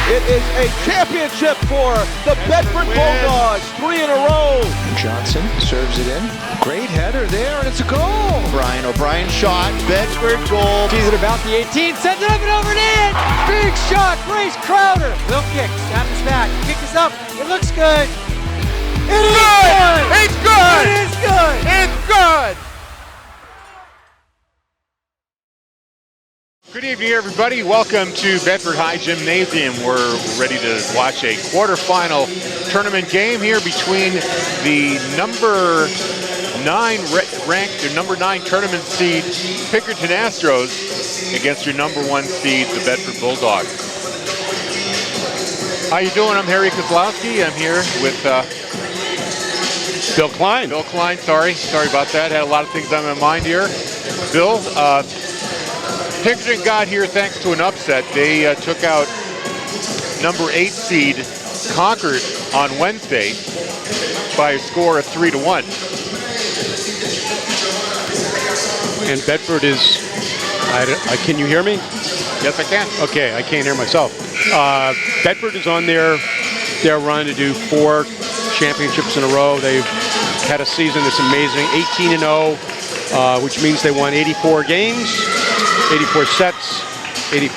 It is a championship for the Bedford Bulldogs, 3 in a row. Johnson serves it in. Great header there, and it's a goal. Brian O'Brien shot, Bedford goal. Sees it about the 18, sends it up and over and in. Big shot, Grace Crowder. Will kick, snaps back, kick is up. It looks good. It is good. It's good. It is good. It's good. Good evening, everybody. Welcome to Bedford High Gymnasium. We're ready to watch a quarterfinal tournament game here between the number 9 ranked, or number 9 tournament seed Pinkerton Astros against your number 1 seed, the Bedford Bulldogs. How you doing? I'm Harry Kozlowski. I'm here with Bill Klein. Bill Klein, sorry about that. Had a lot of things on my mind here. Bill, Pinkerton got here thanks to an upset. They took out number 8 seed Concord on Wednesday by a score of 3-1. And Bedford is, can you hear me? Yes, I can. Okay, I can't hear myself. Bedford is on their run to do 4 championships in a row. They've had a season that's amazing, 18-0, which means they won 84 games, 84 sets, 80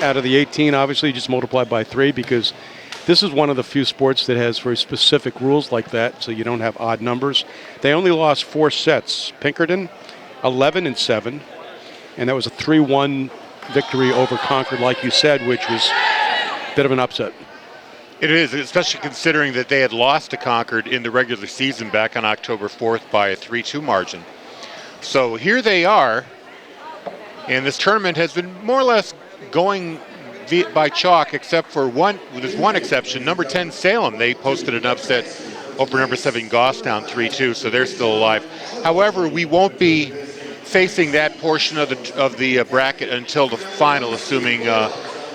out of the 18, obviously, just multiplied by 3, because this is one of the few sports that has very specific rules like that, so you don't have odd numbers. They only lost 4 sets. Pinkerton, 11-7, and that was a 3-1 victory over Concord, like you said, which was a bit of an upset. It is, especially considering that they had lost to Concord in the regular season back on October 4th by a 3-2 margin. So here they are, and this tournament has been more or less going by chalk, except for there's one exception. Number 10 Salem, they posted an upset over number 7 Goffstown 3-2, so they're still alive. However, we won't be facing that portion of the bracket until the final, assuming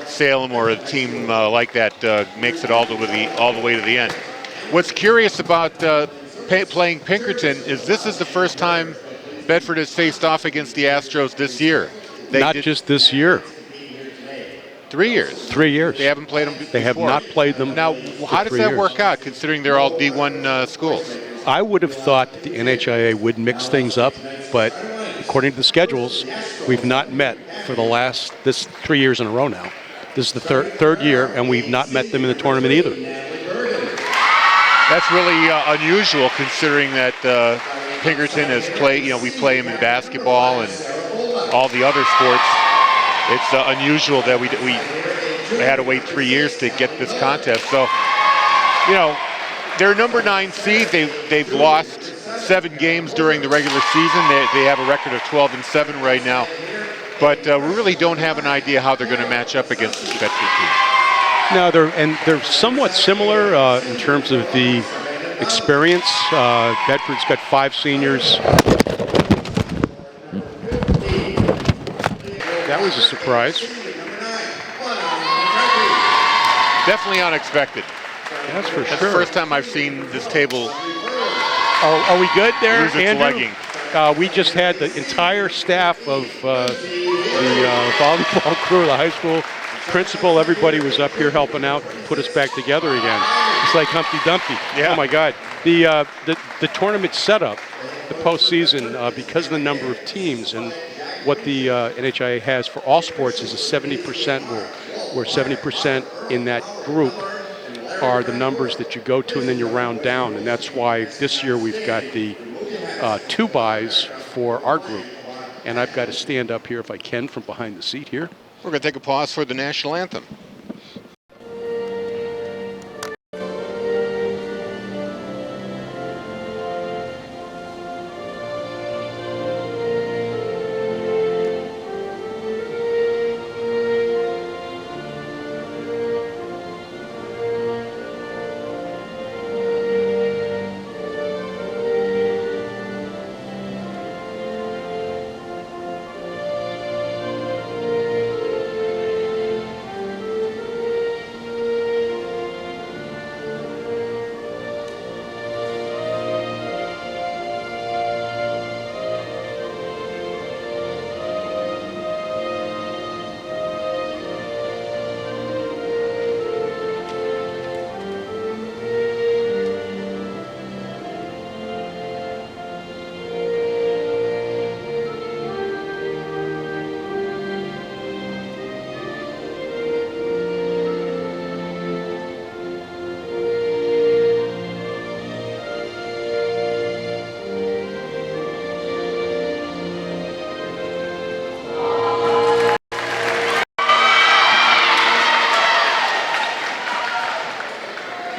Salem or a team like that makes it all the way to the end. What's curious about playing Pinkerton is this is the first time Bedford has faced off against the Astros this year. Not just this year. 3 years. 3 years. They haven't played them before. They have not played them. Now, how does that work out, considering they're all D1 schools? I would have thought that the NHIAA would mix things up, but according to the schedules, we've not met for this 3 years in a row now. This is the third year, and we've not met them in the tournament either. That's really unusual, considering that Pinkerton has played, we play him in basketball and all the other sports. It's unusual that we had to wait 3 years to get this contest. So, they're number 9 seed. They've lost 7 games during the regular season. They have a record of 12-7 right now. But we really don't have an idea how they're going to match up against this Bedford team. No, they're somewhat similar in terms of the experience. Bedford's got 5 seniors. That was a surprise. Definitely unexpected. That's for sure. That's the first time I've seen this table. Are we good there, lose its Andrew? legging. We just had the entire staff of the volleyball crew, the high school principal, everybody was up here helping out, put us back together again. It's like Humpty Dumpty. Yeah. Oh my God. The tournament setup, the postseason, because of the number of teams and what the NHIAA has for all sports is a 70% rule, where 70% in that group are the numbers that you go to and then you round down. And that's why this year we've got the 2 buys for our group. And I've got to stand up here if I can from behind the seat here. We're going to take a pause for the national anthem.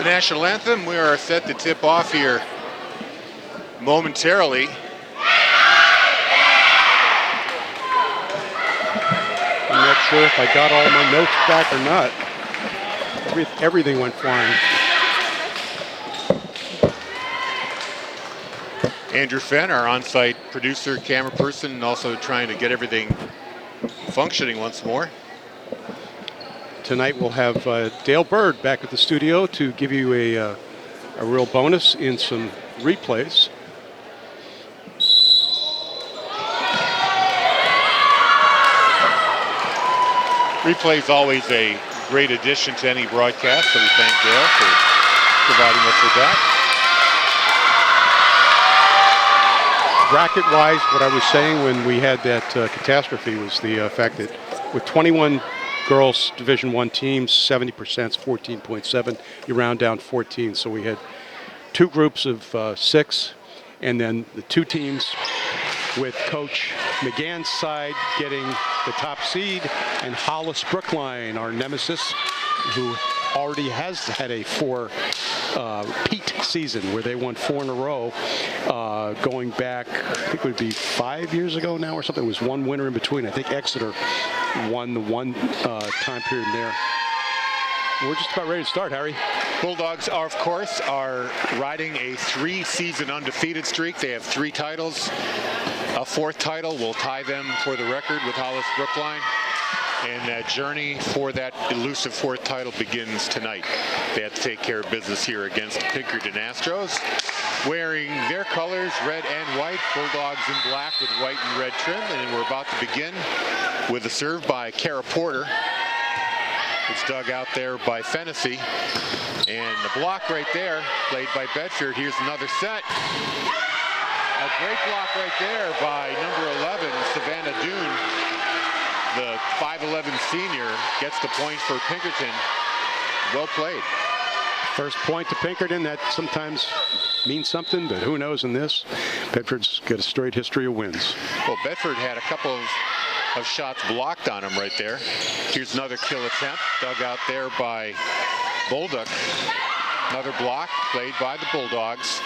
national anthem. We are set to tip off here momentarily. I'm not sure if I got all my notes back or not. Everything went flying. Andrew Fenn, our on-site producer, camera person, also trying to get everything functioning once more. Tonight we'll have Dale Bird back at the studio to give you a real bonus in some replays. Replay is always a great addition to any broadcast, so we thank Dale for providing us with that. Bracket-wise, what I was saying when we had that catastrophe was the fact that with 21 girls Division I teams, 70% is 14.7. You round down 14, so we had two groups of 6, and then the two teams with Coach McGann's side getting the top seed, and Hollis Brookline, our nemesis, who already has had a 4-peat season where they won 4 in a row, going back, I think it would be 5 years ago now or something. It was one winner in between. I think Exeter won the one time period there. We're just about ready to start, Harry. Bulldogs are, of course, riding a 3-season undefeated streak. They have 3 titles. A 4th title will tie them for the record with Hollis Brookline. And that journey for that elusive 4th title begins tonight. They have to take care of business here against Pinkerton Astros, wearing their colors, red and white, Bulldogs in black with white and red trim. And we're about to begin with a serve by Kara Porter. It's dug out there by Fennessy. And the block right there, played by Bedford. Here's another set. A great block right there by number 11, Savannah Dune. The 5'11 senior gets the point for Pinkerton. Well played. First point to Pinkerton, that sometimes means something, but who knows in this? Bedford's got a storied history of wins. Well, Bedford had a couple of shots blocked on him right there. Here's another kill attempt, dug out there by Bolduc. Another block played by the Bulldogs.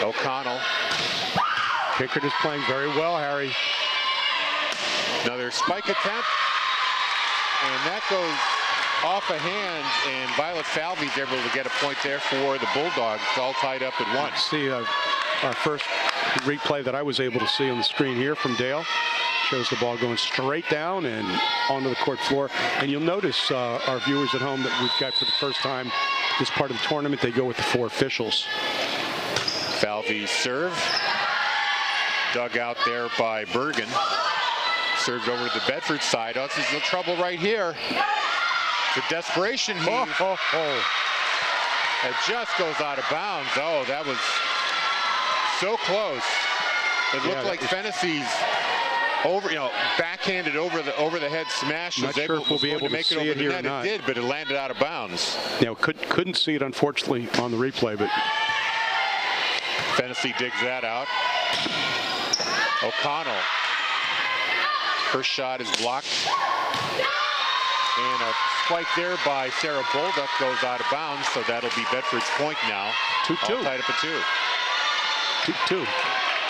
O'Connell. Pinkerton's playing very well, Harry. Another spike attempt, and that goes off a hand, and Violet Falvey's able to get a point there for the Bulldogs, all tied up at 1. See our first replay that I was able to see on the screen here from Dale. Shows the ball going straight down and onto the court floor. And you'll notice our viewers at home that we've got for the first time this part of the tournament, they go with the 4 officials. Falvey's serve. Dug out there by Bergen. Served over to the Bedford side. Oh, this is the trouble right here. The desperation heave. It just goes out of bounds. Oh, that was so close. It looked like Fennessy's backhanded over the head smash. Not sure if we'll be able to make it over the net. It did, but it landed out of bounds. Yeah, couldn't see it unfortunately on the replay, but Fennessy digs that out. O'Connell. First shot is blocked. And a spike there by Sarah Bolduc goes out of bounds, so that'll be Bedford's point now. 2-2. All tied up at 2. 2-2.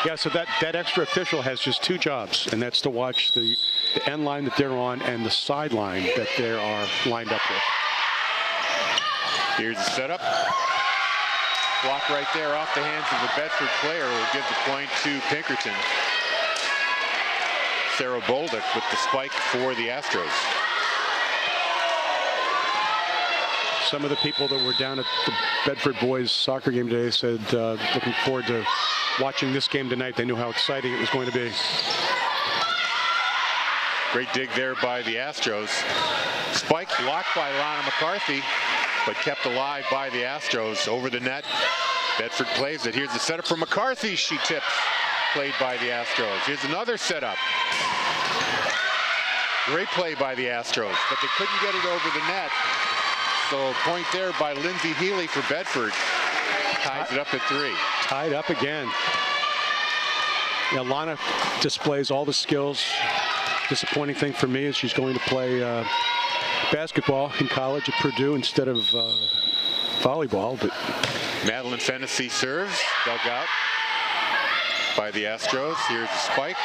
Yeah, so that extra official has just 2 jobs, and that's to watch the end line that they're on and the sideline that they are lined up with. Here's the setup. Block right there off the hands of the Bedford player will give the point to Pinkerton. Sarah Bolduc with the spike for the Astros. Some of the people that were down at the Bedford boys soccer game today said looking forward to watching this game tonight. They knew how exciting it was going to be. Great dig there by the Astros. Spike blocked by Lana McCarthy, but kept alive by the Astros over the net. Bedford plays it. Here's the setup for McCarthy. She tips. Played by the Astros. Here's another setup. Great play by the Astros, but they couldn't get it over the net. So a point there by Lindsay Healy for Bedford. Ties it up at 3. Tied up again. Yeah, Lana displays all the skills. Disappointing thing for me is she's going to play basketball in college at Purdue instead of volleyball. But Madeline Fennessy serves, dug out by the Astros. Here's the spike,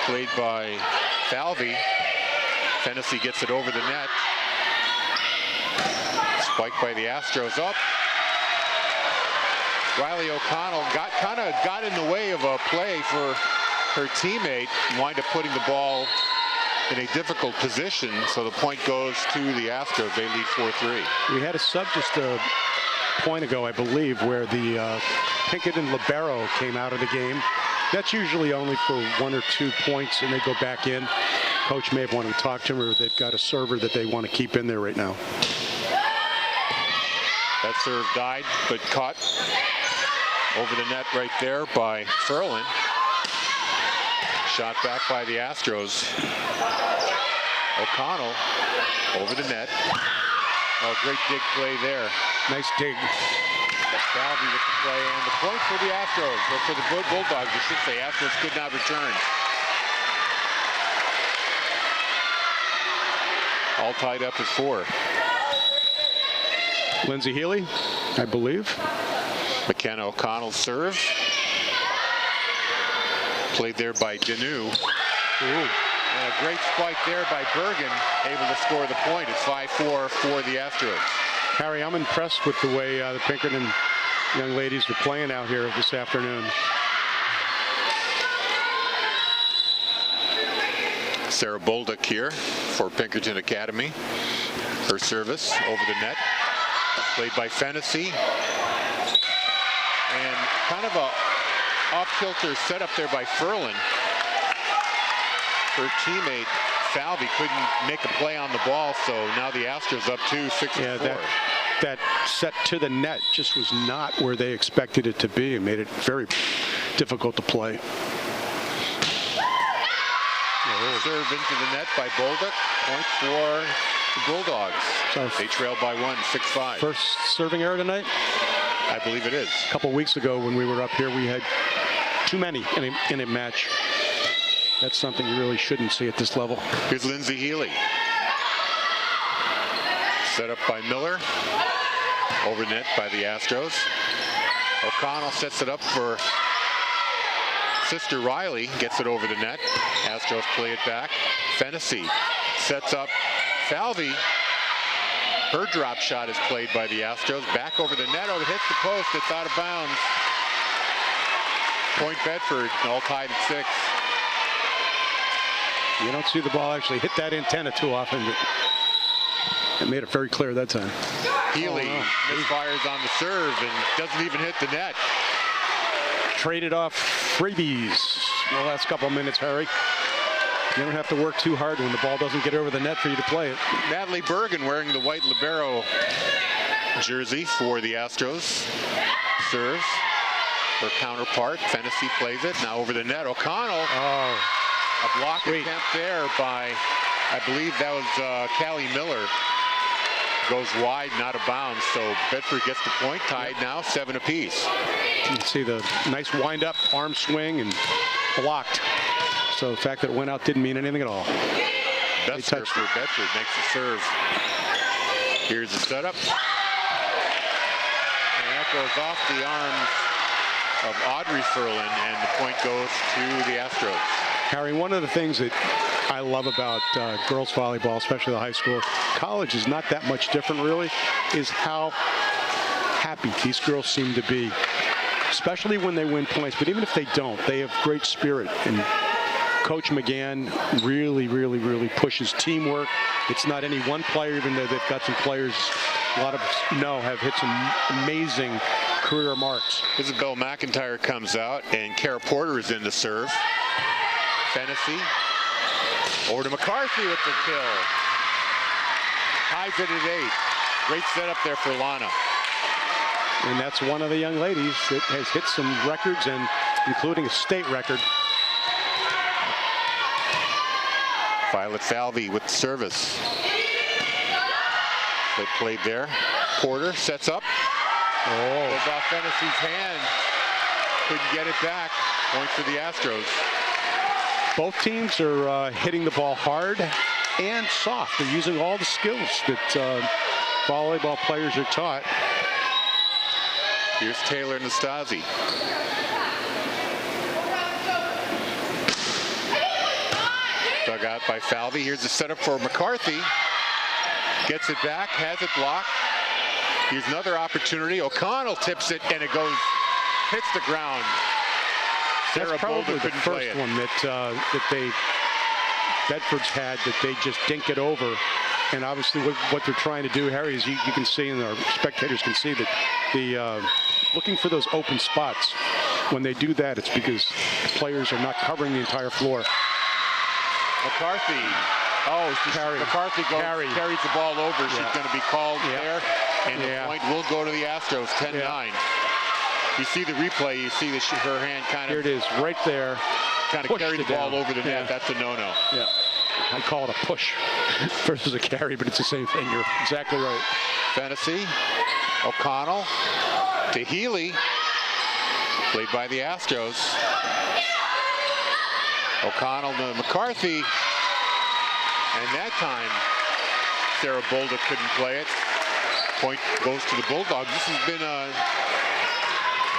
played by Falvey. Fennessy gets it over the net. Spike by the Astros up. Riley O'Connell got in the way of a play for her teammate and wind up putting the ball in a difficult position, so the point goes to the Astros. They lead 4-3. We had a sub just a point ago, I believe, where the Pinkerton libero came out of the game. That's usually only for 1 or 2 points, and they go back in. Coach may have wanted to talk to him, or they've got a server that they want to keep in there right now. That serve died, but caught over the net right there by Ferlin. Shot back by the Astros. O'Connell over the net. Oh, great dig play there. Nice dig. Falvey with the play, and the point for the Astros, or for the Bulldogs, I should say. Astros could not return. All tied up at 4. Lindsay Healy, I believe. McKenna O'Connell serve. Played there by Deneau. And a great spike there by Bergen, able to score the point. It's 5-4 for the Astros. Harry, I'm impressed with the way the Pinkerton young ladies are playing out here this afternoon. Sarah Bolduc here for Pinkerton Academy. Her service over the net. Played by Fennessy. And kind of a off-kilter setup there by Ferlin. Her teammate Falvey couldn't make a play on the ball, so now the Astros up 6-4. That set to the net just was not where they expected it to be. It made it very difficult to play. Serve into the net by Bolduc. Point for the Bulldogs. So they trail by 6-5. First serving error tonight? I believe it is. A couple weeks ago when we were up here, we had too many in a match. That's something you really shouldn't see at this level. Here's Lindsay Healy. Set up by Miller. Over net by the Astros. O'Connell sets it up for sister Riley. Gets it over the net. Astros play it back. Fennessy sets up Falvey. Her drop shot is played by the Astros. Back over the net. Oh, it hits the post. It's out of bounds. Point Bedford, all tied at 6. You don't see the ball actually hit that antenna too often, but it made it very clear that time. Healy misfires on the serve and doesn't even hit the net. Traded off freebies in the last couple of minutes, Harry. You don't have to work too hard when the ball doesn't get over the net for you to play it. Natalie Bergen wearing the white libero jersey for the Astros. Serves. Her counterpart, Fennessy plays it. Now over the net, O'Connell. Oh. A block attempt there by, I believe that was Callie Miller. Goes wide, not out of bounds. So Bedford gets the point, tied now, 7 apiece. You can see the nice wind-up, arm swing, and blocked. So the fact that it went out didn't mean anything at all. Bester for Bedford makes the serve. Here's the setup. And that goes off the arms of Audrey Ferlin, and the point goes to the Astros. Harry, one of the things that I love about girls volleyball, especially the high school, college is not that much different really, is how happy these girls seem to be, especially when they win points. But even if they don't, they have great spirit. And Coach McGann really pushes teamwork. It's not any one player, even though they've got some players a lot of us know have hit some amazing career marks. Isabel McIntyre comes out, and Kara Porter is in the serve. Fennessy over to McCarthy with the kill. Ties it at 8. Great setup there for Lana. And that's one of the young ladies that has hit some records, and including a state record. Violet Falvey with the service. They played there. Porter sets up. Oh. Goes off Fennessy's hand. Couldn't get it back. Point for the Astros. Both teams are hitting the ball hard. and soft. They're using all the skills that volleyball players are taught. Here's Taylor Nastasi. Dug out by Falvey. Here's the setup for McCarthy. Gets it back, has it blocked. Here's another opportunity. O'Connell tips it, and it goes, hits the ground. That's probably the first one that Bedford's had that they just dink it over. And obviously what they're trying to do, Harry, is you can see, and our spectators can see that the looking for those open spots. When they do that, it's because players are not covering the entire floor. McCarthy. Oh, McCarthy carries the ball over. She's going to be called there. And the point will go to the Astros, 10-9. You see the replay, you see her hand kind of... Here it is, right there. Kind of carried the ball over the net. That's a no-no. Yeah. I call it a push versus a carry, but it's the same thing. You're exactly right. Fennessy, O'Connell, to Healy. Played by the Astros. O'Connell to McCarthy. And that time, Sarah Bolduc couldn't play it. Point goes to the Bulldogs. This has been a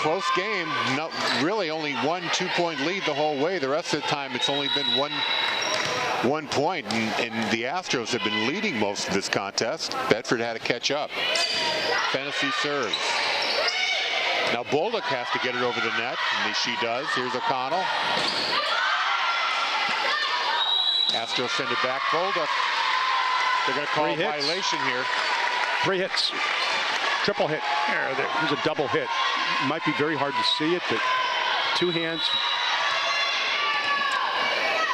close game. No, really only 1 2-point lead the whole way. The rest of the time, it's only been one point, and the Astros have been leading most of this contest. Bedford had to catch up. Fennessy serves. Now Bolduc has to get it over the net, and she does. Here's O'Connell. Astros send it back. Bolduc. They're going to call a violation here. 3 hits. Triple hit. There's a double hit. It might be very hard to see it, but 2 hands.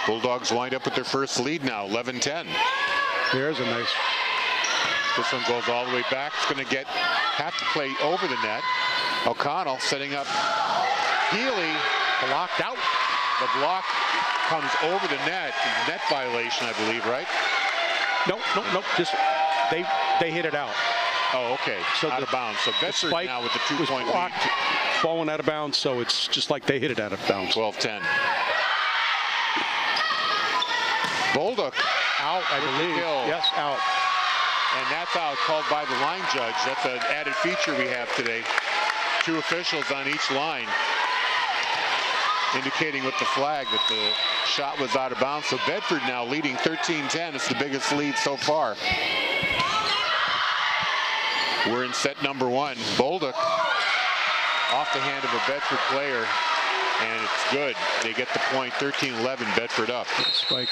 Bulldogs wind up with their first lead now, 11-10. There's a nice. This one goes all the way back. It's going to have to play over the net. O'Connell setting up. Healy blocked out. The block comes over the net. Net violation, I believe, right? Nope. Just they hit it out. Oh, okay. So out of bounds. So Bedford now with the 2-point lead. Falling out of bounds, so it's just like they hit it out of bounds. 12-10. Bolduc out, I believe. Yes, out. And that's out, called by the line judge. That's an added feature we have today. 2 officials on each line, indicating with the flag that the shot was out of bounds. So Bedford now leading 13-10. It's the biggest lead so far. We're in set number 1. Bolduc off the hand of a Bedford player, and it's good. They get the point, 13-11, Bedford up. Spike.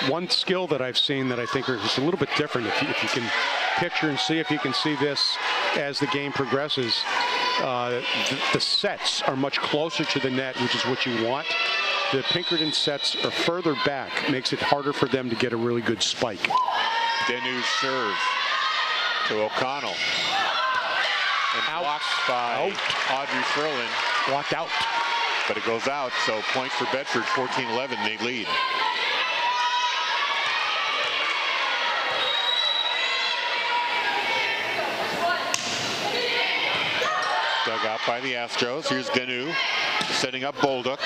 One skill that I've seen that I think is a little bit different, if you can picture and see if you can see this as the game progresses, the sets are much closer to the net, which is what you want. The Pinkerton sets are further back, makes it harder for them to get a really good spike. Denu's serve to O'Connell. And blocked by Audrey Furlan. Blocked out. But it goes out, so point for Bedford, 14-11, they lead. Dug out by the Astros. Here's Denu setting up Bolduc.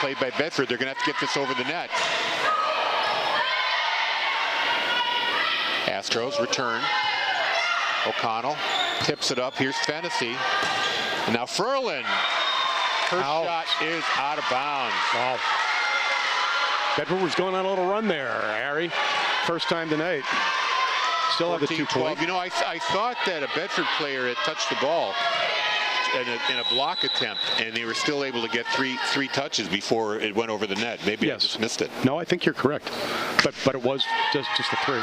Played by Bedford. They're going to have to get this over the net. Astros return. O'Connell tips it up. Here's Fennessy. And now Furlan. Her shot is out of bounds. Wow. Bedford was going on a little run there, Harry. First time tonight. Still have the 2-point. You know, I thought that a Bedford player had touched the ball in a block attempt, and they were still able to get three touches before it went over the net. Maybe I just missed it. No, I think you're correct. But it was just a 3.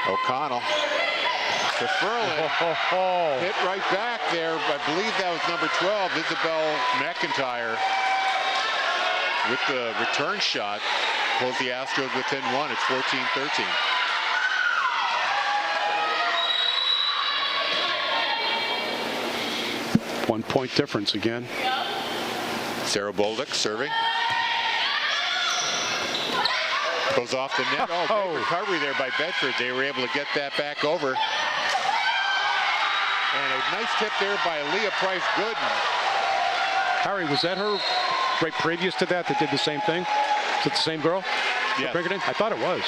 O'Connell to Furlan. Hit right back there. I believe that was number 12, Isabel McIntyre, with the return shot. Pulls the Astros within 1. It's 14-13. One-point difference again. Sarah Bolduc serving. Goes off the net. Oh, big recovery there by Bedford. They were able to get that back over. And a nice tip there by Leah Price-Gooden. Harry, was that her right previous to that did the same thing? Is it the same girl? for Pinkerton? I thought it was.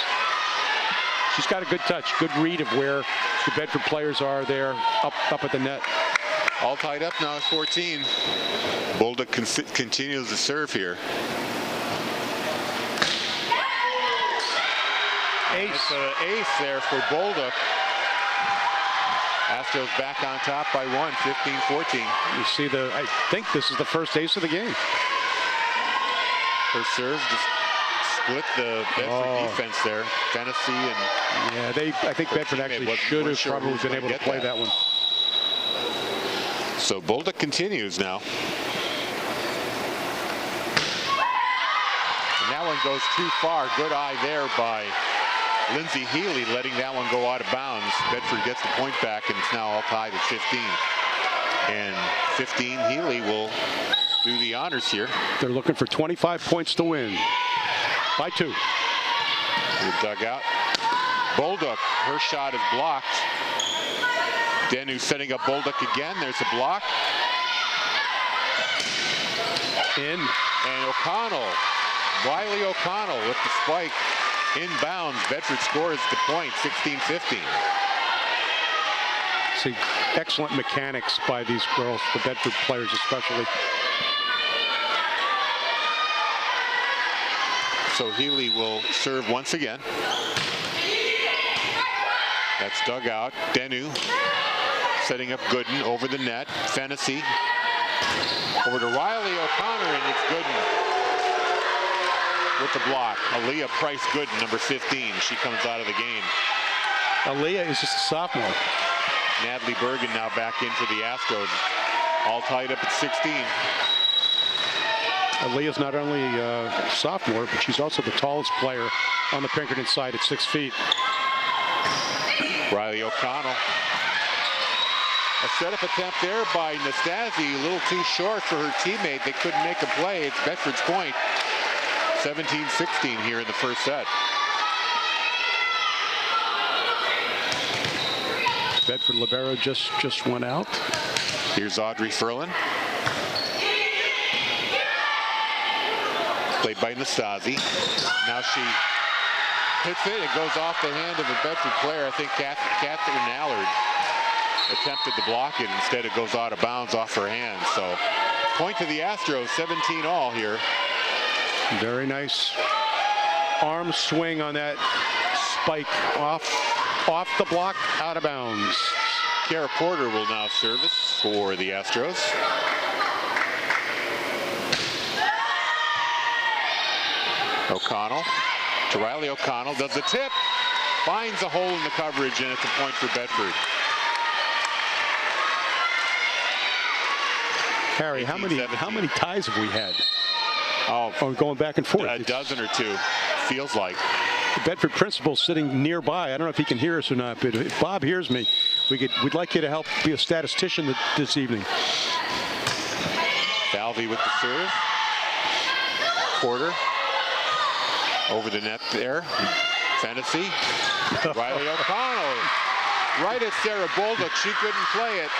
She's got a good touch, good read of where the Bedford players are there, up at the net. All tied up now at 14. Bolduc continues to serve here. Ace. It's an ace there for Bolduc. Astros back on top by 1, 15-14. You see I think this is the first ace of the game. Her serve just split the Bedford defense there. Tennessee and I think Bedford actually should have probably been able to play that one. So Bolduc continues now. And that one goes too far. Good eye there by Lindsay Healy, letting that one go out of bounds. Bedford gets the point back, and it's now all tied at 15. And 15, Healy will do the honors here. They're looking for 25 points to win. By 2. Good dugout. Bolduc, her shot is blocked. Denu setting up Bolduc again. There's a block. In. And O'Connell, Wiley O'Connell with the spike. Inbounds, Bedford scores the point, 16-15. See, excellent mechanics by these girls, the Bedford players especially. So Healy will serve once again. That's dug out. Denu setting up Gooden over the net. Fennessy over to Riley O'Connor, and it's Gooden with the block. Aaliyah Price Gooden, number 15. She comes out of the game. Aaliyah is just a sophomore. Natalie Bergen now back in for the Astros. All tied up at 16. Aaliyah's not only a sophomore, but she's also the tallest player on the Pinkerton side at 6 feet. Riley O'Connell. A setup attempt there by Nastasi, a little too short for her teammate. They couldn't make a play. It's Bedford's point. 17-16 here in the first set. Bedford libero just went out. Here's Audrey Ferlin. Played by Nastasi. Now she hits it. It goes off the hand of a Bedford player. I think Catherine Allard attempted to block it. Instead, it goes out of bounds off her hand. So, point to the Astros, 17 all here. Very nice arm swing on that spike off the block, out of bounds. Kara Porter will now service for the Astros. O'Connell to Riley O'Connell, does the tip, finds a hole in the coverage, and it's a point for Bedford. Harry, how many ties have we had? Oh, going back and forth. A dozen or two, feels like. The Bedford principal's sitting nearby. I don't know if he can hear us or not, but if Bob hears me, we'd like you to help be a statistician this evening. Falvey with the serve. Porter over the net there. Fennessy. Riley O'Connell. Right at Sarah Bolduc. She couldn't play it.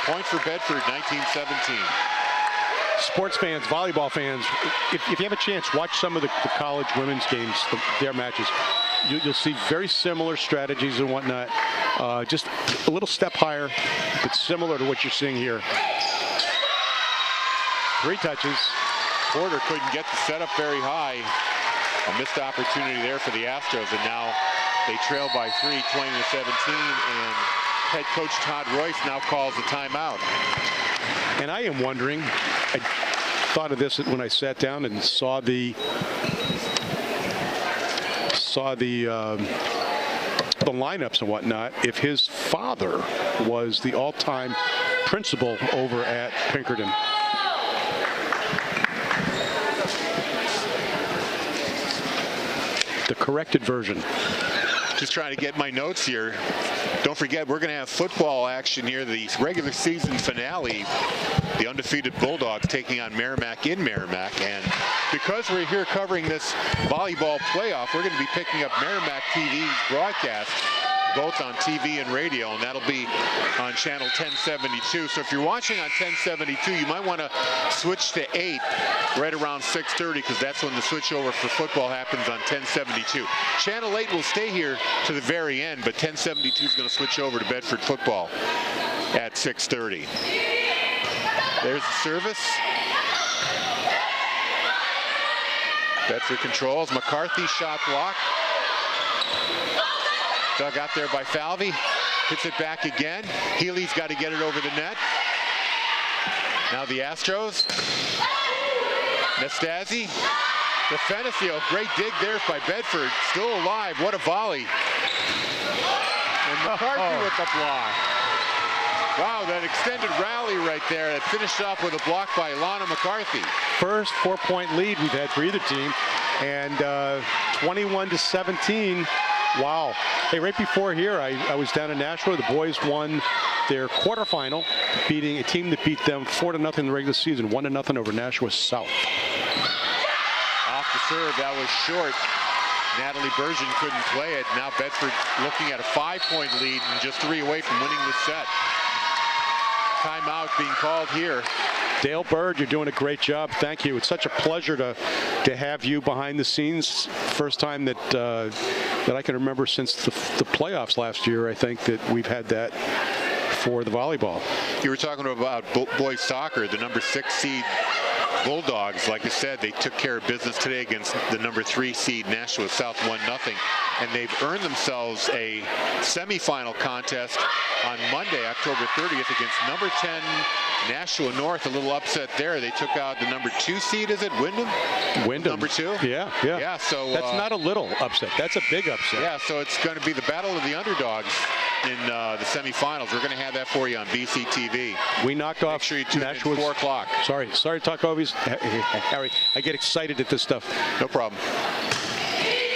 Point for Bedford, 19-17. Sports fans, volleyball fans, if you have a chance, watch some of the college women's games, their matches. You'll see very similar strategies and whatnot. Just a little step higher, but similar to what you're seeing here. 3 touches. Porter couldn't get the setup very high. A missed opportunity there for the Astros, and now they trail by 3, 20-17, and head coach Todd Royce now calls a timeout. And I am wondering, I thought of this when I sat down and saw the lineups and whatnot, if his father was the all-time principal over at Pinkerton. The corrected version. Just trying to get my notes here. Don't forget, we're going to have football action here, the regular season finale. The undefeated Bulldogs taking on Merrimack in Merrimack. And because we're here covering this volleyball playoff, we're going to be picking up Merrimack TV's broadcast both on TV and radio, and that'll be on channel 1072. So if you're watching on 1072, you might want to switch to 8 right around 6:30, because that's when the switchover for football happens on 1072. Channel 8 will stay here to the very end, but 1072 is going to switch over to Bedford football at 6:30. There's the service. Bedford controls. McCarthy shot block. Dug out there by Falvey. Hits it back again. Healy's got to get it over the net. Now the Astros. Nastasi. Defensive. Great dig there by Bedford. Still alive. What a volley. And McCarthy with the block. Wow, that extended rally right there that finished off with a block by Ilana McCarthy. First 4-point lead we've had for either team, and 21-17. Wow. Hey, right before here, I was down in Nashua. The boys won their quarterfinal, beating a team that beat them 4-0 in the regular season, 1-0 over Nashua South. Off the serve, that was short. Natalie Bergen couldn't play it. Now Bedford looking at a 5-point lead and just 3 away from winning this set. Timeout being called here. Dale Bird, you're doing a great job. Thank you. It's such a pleasure to have you behind the scenes. First time that I can remember since the playoffs last year, I think, that we've had that for the volleyball. You were talking about boys soccer, the number 6 seed Bulldogs. Like I said, they took care of business today against the number 3 seed Nashua South, 1-0. And they've earned themselves a semifinal contest on Monday, October 30th, against number 10 Nashua North. A little upset there. They took out the number 2 seed, is it? Wyndham? Number 2? Yeah. So that's not a little upset. That's a big upset. Yeah, so it's going to be the battle of the underdogs in the semifinals. We're going to have that for you on BCTV. We knocked off. Make sure you tune in at 4 o'clock. Sorry to talk over you, Harry. I get excited at this stuff. No problem.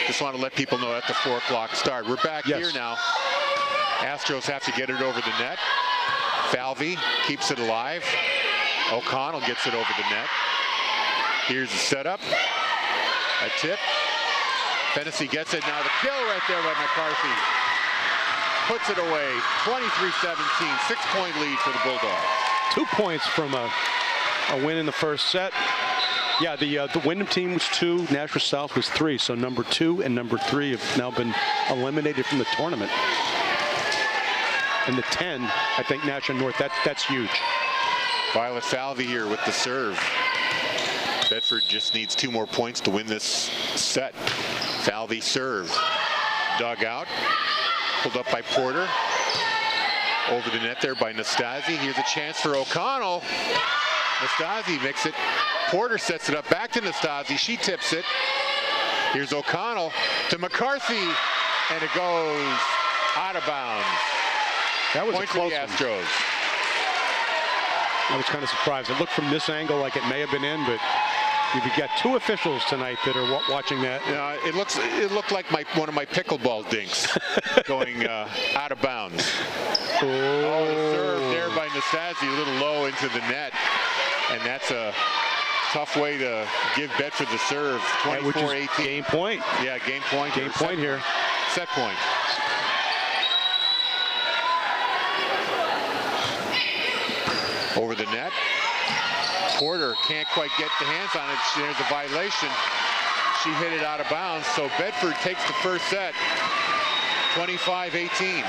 Just want to let people know at the 4 o'clock start. We're back here now. Astros have to get it over the net. Falvey keeps it alive. O'Connell gets it over the net. Here's the setup. A tip. Fennessy gets it. Now the kill right there by McCarthy. Puts it away. 23-17. 6-point lead for the Bulldogs. 2 points from a win in the first set. Yeah, the Wyndham team was 2, Nashua South was 3, so number 2 and number 3 have now been eliminated from the tournament. And the 10, I think Nashua North, that's huge. Violet Falvey here with the serve. Bedford just needs 2 more points to win this set. Falvey serve. Dug out. Pulled up by Porter. Over the net there by Nastasi. Here's a chance for O'Connell. Nastasi makes it. Porter sets it up back to Nastasi. She tips it. Here's O'Connell to McCarthy, and it goes out of bounds. That was Point a close for the Astros. I was kind of surprised. It looked from this angle like it may have been in, but you've got 2 officials tonight that are watching that. Yeah, it looked like one of my pickleball dinks going out of bounds. Oh, the serve there by Nastasi, a little low into the net, and that's a tough way to give Bedford the serve. 24-18. Game point. Yeah, game point. Game point here. Set point. Over the net. Porter can't quite get the hands on it. There's a violation. She hit it out of bounds. So Bedford takes the first set. 25-18.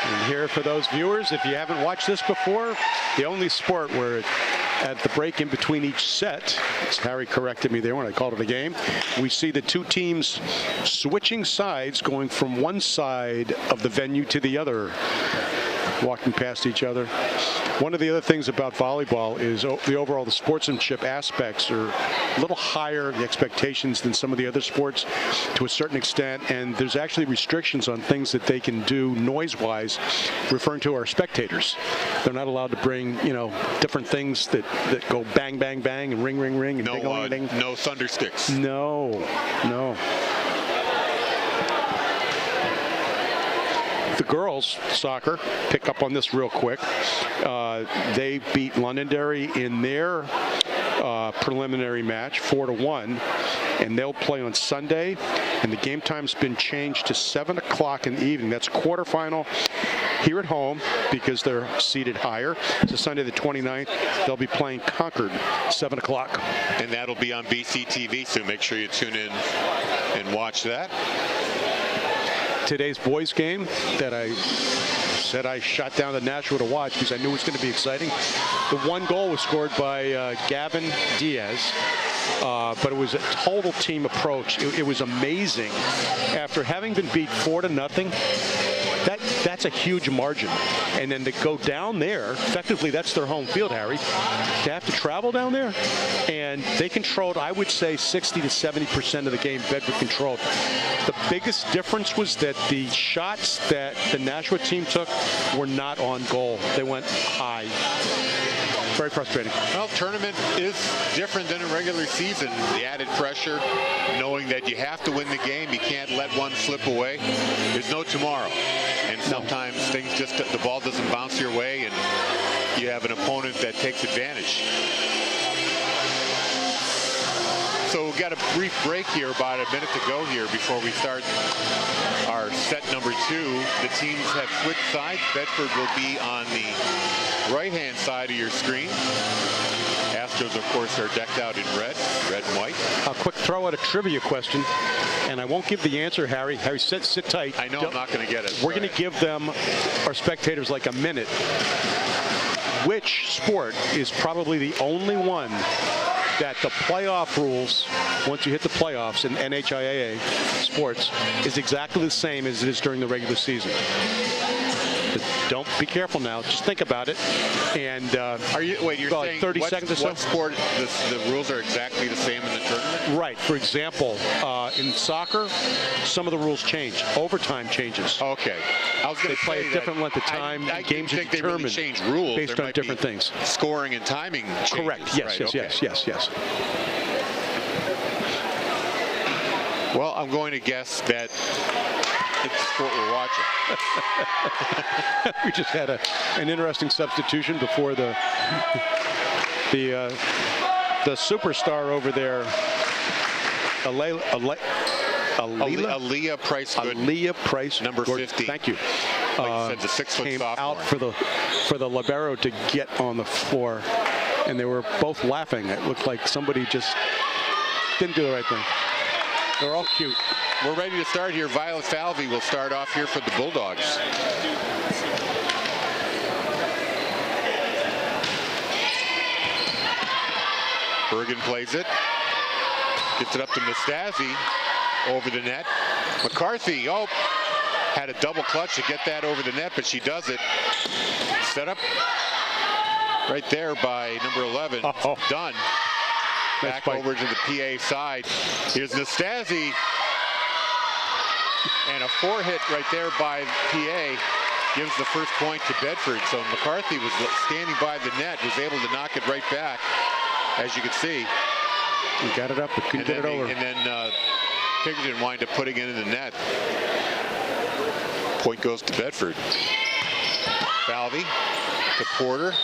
And here for those viewers, if you haven't watched this before, the only sport where at the break in between each set, as Harry corrected me there when I called it a game, we see the 2 teams switching sides, going from one side of the venue to the other, walking past each other. One of the other things about volleyball is the sportsmanship aspects are a little higher, the expectations, than some of the other sports to a certain extent, and there's actually restrictions on things that they can do noise-wise, referring to our spectators. They're not allowed to bring, different things that go bang, bang, bang, and ring, ring, ring, and ding-a-ling-a-ding. No thunder sticks. No. The girls soccer, pick up on this real quick. They beat Londonderry in their preliminary match, 4-1, and they'll play on Sunday. And the game time's been changed to 7 o'clock in the evening. That's quarterfinal here at home because they're seated higher. So Sunday the 29th, they'll be playing Concord, 7 o'clock. And that'll be on BCTV, so make sure you tune in and watch that. Today's boys game that I said I shot down to Nashua to watch because I knew it was going to be exciting. The one goal was scored by Gavin Diaz, but it was a total team approach. It was amazing. After having been beat 4-0, that's a huge margin. And then to go down there, effectively that's their home field, Harry. To have to travel down there, and they controlled, I would say, 60 to 70% of the game Bedford controlled. The biggest difference was that the shots that the Nashua team took were not on goal. They went high. Very frustrating. Well, tournament is different than a regular season. The added pressure, knowing that you have to win the game, you can't let one slip away. There's no tomorrow. And sometimes things just, the ball doesn't bounce your way and you have an opponent that takes advantage. So we've got a brief break here, about a minute to go here before we start our set number 2. The teams have switched sides. Bedford will be on the right-hand side of your screen. Astros, of course, are decked out in red and white. A quick throw at a trivia question, and I won't give the answer, Harry. Harry, sit tight. I know I'm not going to get it. We're going to give them, our spectators, like a minute. Which sport is probably the only one that the playoff rules, once you hit the playoffs in NHIAA sports, is exactly the same as it is during the regular season? Don't be careful now. Just think about it. And you're saying 30 seconds or so? What sport the rules are exactly the same in the tournament? Right. For example, in soccer, some of the rules change. Overtime changes. Okay. I was going to say play a different length of time. I games think are determined they really change rules based on different things. Scoring and timing changes. Correct. Yes. Right, Yes. Well, I'm going to guess that it's the sport we're watching. We just had an interesting substitution before the superstar over there, Aaliyah Price, number 50. Thank you. Like you said, the 6-foot came sophomore. out for the libero to get on the floor, and they were both laughing. It looked like somebody just didn't do the right thing. They're all cute. We're ready to start here. Violet Falvey will start off here for the Bulldogs. Bergen plays it. Gets it up to Nastasi. Over the net. McCarthy, had a double clutch to get that over the net, but she does it. Set up right there by number 11. Done. Back over to the PA side. Here's Nastasi. And a 4-hit right there by PA gives the first point to Bedford. So McCarthy was standing by the net, was able to knock it right back, as you can see. He got it up, but couldn't get it over. And then Pinkerton wind up putting it in the net. Point goes to Bedford. Falvey to Porter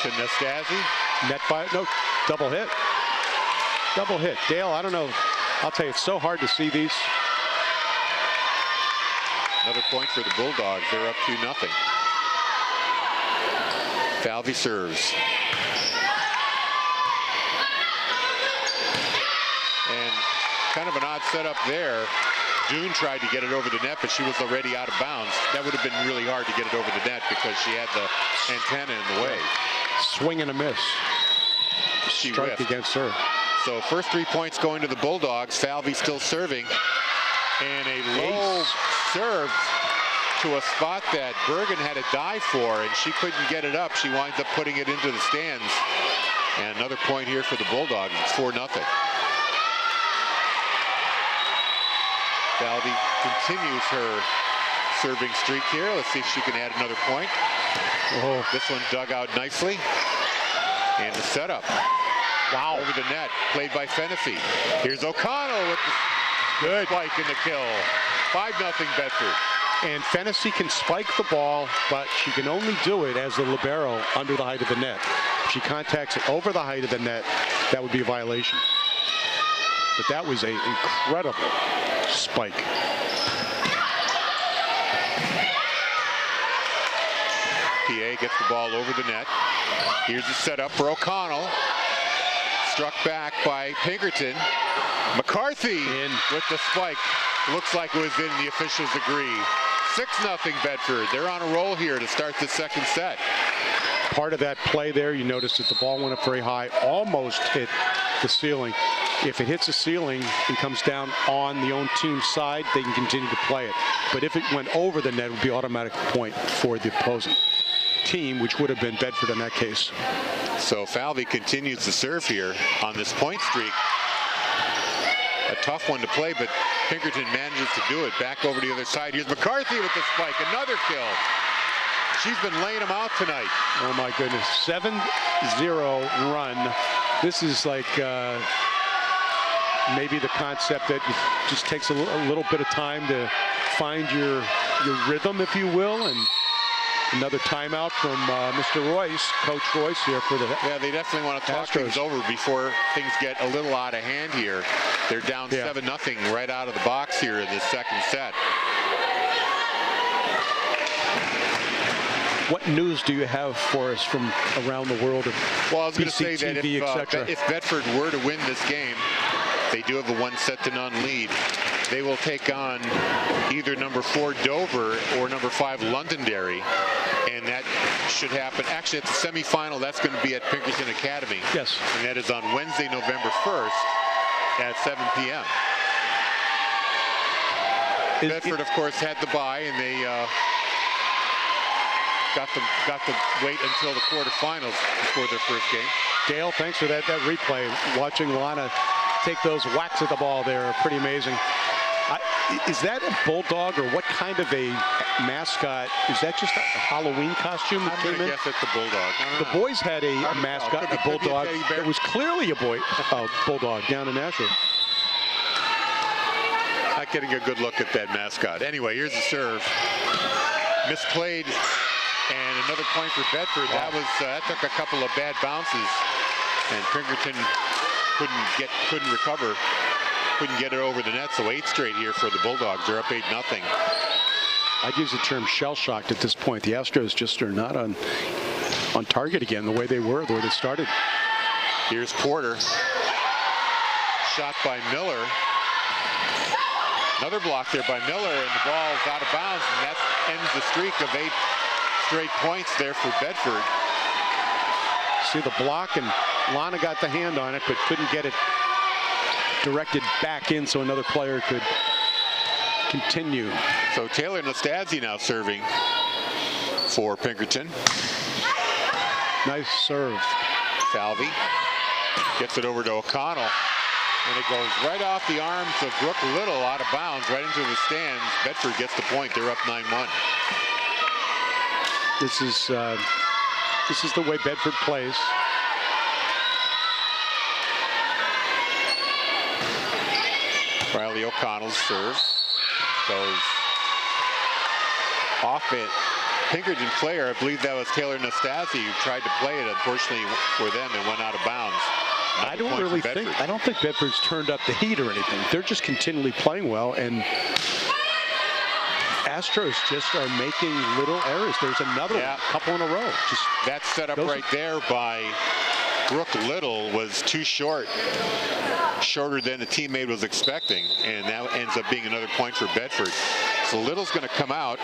to Nastasi. Net by, no, double hit. Double hit. Dale, I don't know. I'll tell you, it's so hard to see these. Another point for the Bulldogs. They're up 2-0. Falvey serves. And kind of an odd setup there. June tried to get it over the net, but she was already out of bounds. That would have been really hard to get it over the net because she had the antenna in the way. Swing and a miss. She Strike whiffed. against her. So first 3 points going to the Bulldogs. Falvey still serving. And a low serve to a spot that Bergen had to dive for, and she couldn't get it up. She winds up putting it into the stands. And another point here for the Bulldogs. It's 4-0. Falvey continues her serving streak here. Let's see if she can add another point. This one dug out nicely. And the setup. Wow. Over the net. Played by Fennessy. Here's O'Connell with the good spike in the kill. 5-0 Bedford. And Fennessy can spike the ball, but she can only do it as the libero under the height of the net. If she contacts it over the height of the net, that would be a violation. But that was an incredible spike. PA gets the ball over the net. Here's the setup for O'Connell. Struck back by Pinkerton. McCarthy In. with the spike. Looks like it was in, the officials agree. 6-0 Bedford. They're on a roll here to start the second set. Part of that play there, you notice that the ball went up very high, almost hit the ceiling. If it hits the ceiling and comes down on the own team's side, they can continue to play it. But if it went over the net, it would be automatic point for the opposing team, which would have been Bedford in that case. So Falvey continues to serve here on this point streak. A tough one to play, but Pinkerton manages to do it. Back over to the other side. Here's McCarthy with the spike. Another kill. She's been laying them out tonight. Oh my goodness, 7-0 run. This is like maybe the concept that it just takes a little bit of time to find your rhythm, if you will, and another timeout from Mr. Royce, Coach Royce here for the Yeah, they definitely want to talk things over before things get a little out of hand here. They're down 7-0 right out of the box here in the second set. What news do you have for us from around the world of Well, I was going to say that BCTV, if Bedford were to win this game, they do have a 1-0 lead. They will take on either number 4 Dover or number 5 Londonderry, and that should happen. Actually, at the semifinal, that's going to be at Pinkerton Academy. Yes. And that is on Wednesday, November 1st at 7 p.m. Bedford, of course, had the bye, and they got to wait until the quarterfinals before their first game. Dale, thanks for that replay. Watching Lana take those whacks at the ball there are pretty amazing. Is that a bulldog, or what kind of a mascot? Is that just a Halloween costume that came in? I guess it's a bulldog. The boys had a mascot, a bulldog. It was clearly a bulldog down in Nashville. Not getting a good look at that mascot. Anyway, here's the serve. Misplayed, and another point for Bedford. That took a couple of bad bounces, and Pinkerton couldn't recover. Couldn't get it over the net, so 8 straight here for the Bulldogs. They're up 8-0. I'd use the term shell-shocked at this point. The Astros just are not on target again the way they were, the way they started. Here's Porter. Shot by Miller. Another block there by Miller, and the ball is out of bounds, and that ends the streak of 8 straight points there for Bedford. See the block, and Lana got the hand on it, but couldn't get it directed back in so another player could continue. So Taylor Nastasi now serving for Pinkerton. Nice serve. Falvey gets it over to O'Connell, and it goes right off the arms of Brooke Little, out of bounds, right into the stands. Bedford gets the point. They're up 9-1. This is the way Bedford plays. Riley O'Connell's serve goes off it. Pinkerton player, I believe that was Taylor Nastasi, who tried to play it. Unfortunately for them, it went out of bounds. I don't think Bedford's turned up the heat or anything. They're just continually playing well, and Astros just are making little errors. There's another one, couple in a row. Just that set up right there by Brooke Little was too short. Shorter than the teammate was expecting, and that ends up being another point for Bedford. So Little's going to come out.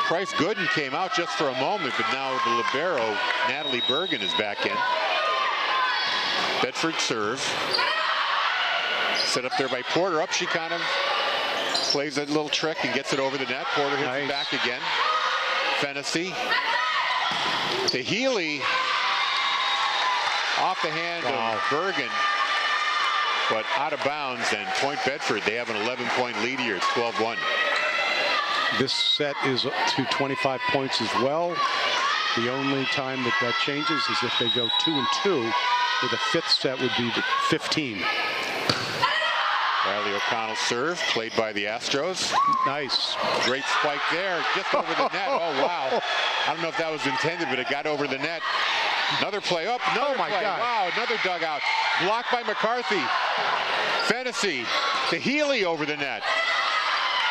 Price Gooden came out just for a moment, but now the libero, Natalie Bergen, is back in. Bedford serve. Set up there by Porter. Up she kind of plays that little trick and gets it over the net. Porter hits it back again. Fennessy to Healy. Off the hand of Bergen, but out of bounds, and point Bedford. They have an 11-point lead here. It's 12-1. This set is to 25 points as well. The only time that changes is if they go 2-2, where the fifth set would be 15. Riley O'Connell serve, played by the Astros. Nice. Great spike there, just over the net. Oh, wow. I don't know if that was intended, but it got over the net. Another play up, another my play. God. Wow, another dugout. Blocked by McCarthy. Fennessy to Healy over the net.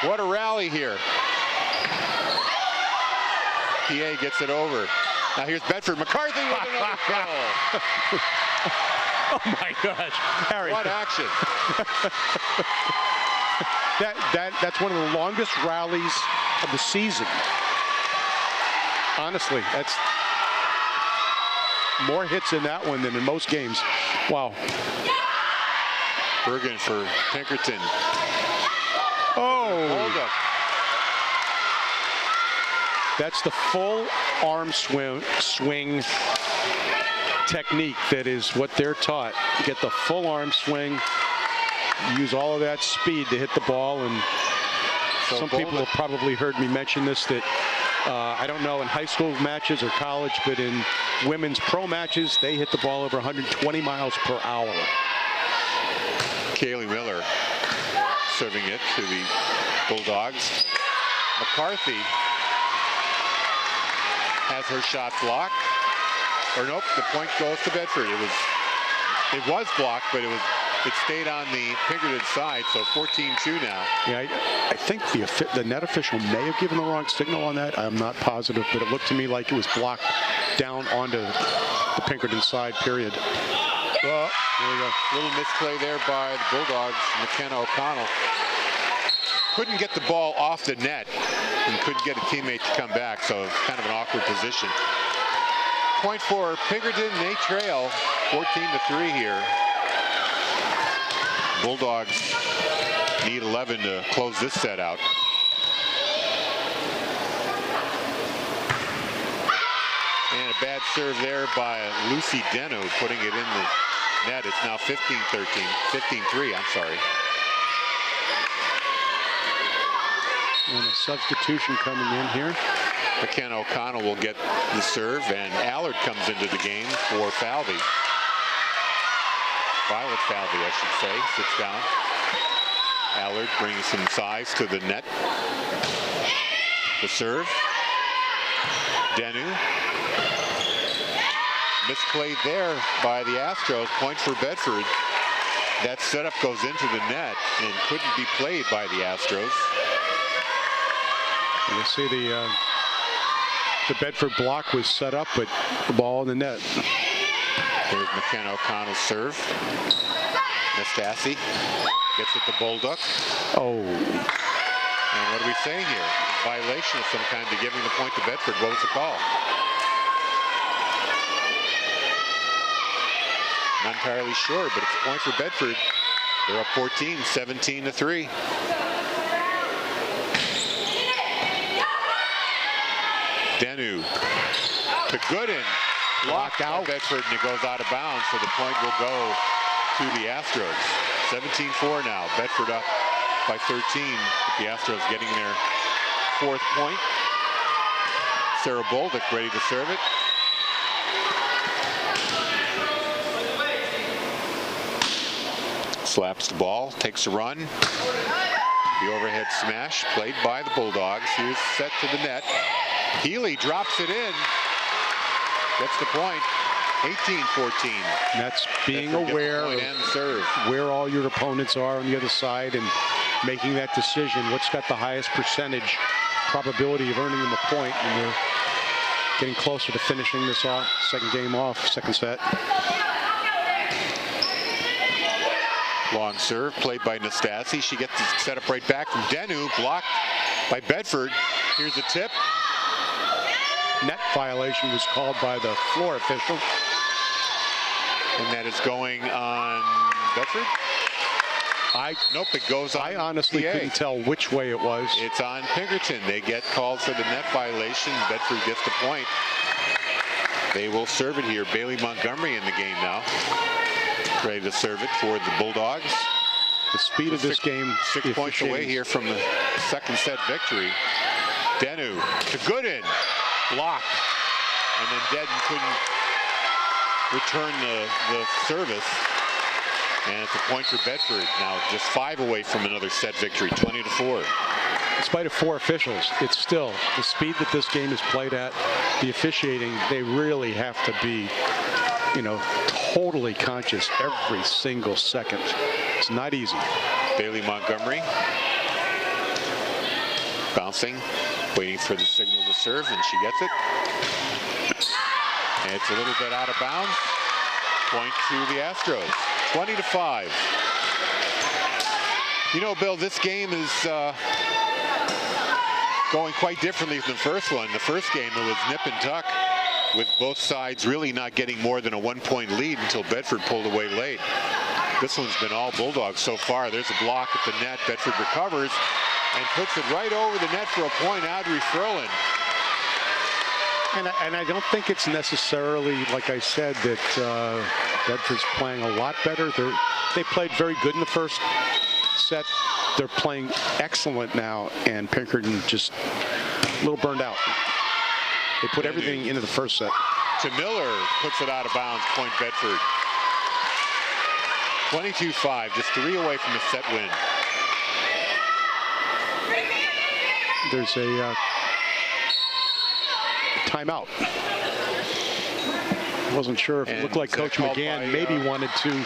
What a rally here. PA gets it over. Now here's Bedford. McCarthy with another goal. Oh my gosh, Harry. What action. That's one of the longest rallies of the season. Honestly, that's more hits in that one than in most games. Wow. Bergen for Pinkerton. Oh. Hold up. That's the full arm swing technique that is what they're taught. You get the full arm swing, use all of that speed to hit the ball, and So some people have probably heard me mention this, that I don't know in high school matches or college, but in women's pro matches, they hit the ball over 120 miles per hour. Kaylee Miller serving it to the Bulldogs. McCarthy has her shot blocked. Or nope, the point goes to Bedford. It was blocked, but it stayed on the Pinkerton side, so 14-2 now. Yeah, I think the net official may have given the wrong signal on that. I'm not positive, but it looked to me like it was blocked down onto the Pinkerton side, period. Well, there we go. Little misplay there by the Bulldogs. McKenna O'Connell couldn't get the ball off the net and couldn't get a teammate to come back, so it's kind of an awkward position. Point for Pinkerton. They trail 14-3 here. Bulldogs need 11 to close this set out. And a bad serve there by Lucy Denu, putting it in the net. It's now 15-13, 15-3, I'm sorry. And a substitution coming in here. McKenna O'Connell will get the serve, and Allard comes into the game for Falvey. Violet Falvey, I should say, sits down. Allard brings some size to the net. The serve. Denu. Misplayed there by the Astros. Point for Bedford. That setup goes into the net and couldn't be played by the Astros. You see the Bedford block was set up, but the ball in the net. There's McKenna O'Connell's serve. Nastasi gets it to Bolduc. Oh. And what do we say here? Violation of some kind to giving the point to Bedford. What was the call? Not entirely sure, but it's a point for Bedford. They're up 14, 17-3. Denu to Gooden. Blocked out. Bedford, and it goes out of bounds, so the point will go to the Astros. 17-4 now. Bedford up by 13. The Astros getting their fourth point. Sarah Bolduc ready to serve it. Slaps the ball, takes a run. The overhead smash played by the Bulldogs. Here's set to the net. Healy drops it in. Gets the point. 18-14. That's being aware of where all your opponents are on the other side and making that decision. What's got the highest percentage probability of earning them a point, and they're getting closer to finishing this off. Second game off, second set. Long serve played by Nastasi. She gets it set up right back from Denu. Blocked by Bedford. Here's a tip. Net violation was called by the floor official. And that is going on Bedford? Nope, it goes on I honestly PA. couldn't tell which way it was. It's on Pinkerton. They get called for the net violation. Bedford gets the point. They will serve it here. Bailey Montgomery in the game now. Ready to serve it for the Bulldogs. The speed of this game. 6 points away here from the second set victory. Denu to Gooden. Blocked. And then Dedden couldn't return the service. And it's a point for Bedford. Now just 5 away from another set victory, 20-4. In spite of 4 officials, it's still the speed that this game is played at, the officiating, they really have to be, you know, totally conscious every single second. It's not easy. Bailey Montgomery bouncing, waiting for the signal to serve, and she gets it. And it's a little bit out of bounds. Point to the Astros, 20-5. You know, Bill, this game is going quite differently than the first one. The first game, it was nip and tuck, with both sides really not getting more than a 1-point lead until Bedford pulled away late. This one's been all Bulldogs so far. There's a block at the net. Bedford recovers and puts it right over the net for a point. Audrey Furlan. And I don't think it's necessarily, like I said, that Bedford's playing a lot better. They played very good in the first set. They're playing excellent now, and Pinkerton just a little burned out. They put everything into the first set. To Miller, puts it out of bounds, point Bedford. 22-5, just 3 away from a set win. There's a timeout. Wasn't sure if it looked like Coach McGann maybe wanted to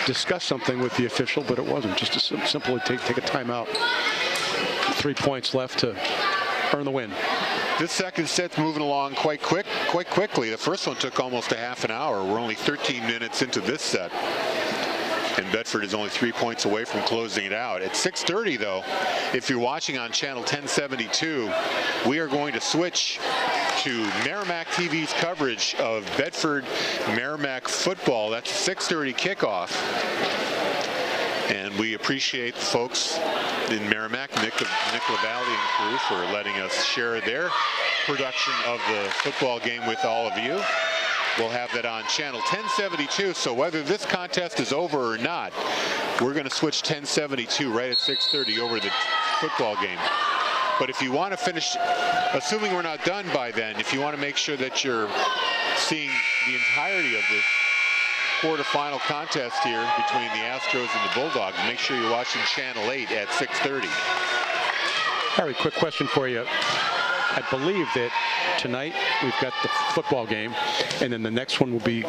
discuss something with the official, but it wasn't. Just to simply take a timeout. 3 points left to earn the win. This second set's moving along quite quickly. The first one took almost a half an hour. We're only 13 minutes into this set. And Bedford is only 3 points away from closing it out. At 6:30, though, if you're watching on channel 1072, we are going to switch to Merrimack TV's coverage of Bedford Merrimack football. That's a 6:30 kickoff. And we appreciate the folks in Merrimack, Nick LaValle and crew, for letting us share their production of the football game with all of you. We'll have that on channel 1072, so whether this contest is over or not, we're going to switch 1072 right at 6:30 over the football game. But if you want to finish, assuming we're not done by then, if you want to make sure that you're seeing the entirety of this quarterfinal contest here between the Astros and the Bulldogs, make sure you're watching channel 8 at 6:30. Harry, quick question for you. I believe that tonight we've got the football game, and then the next one will be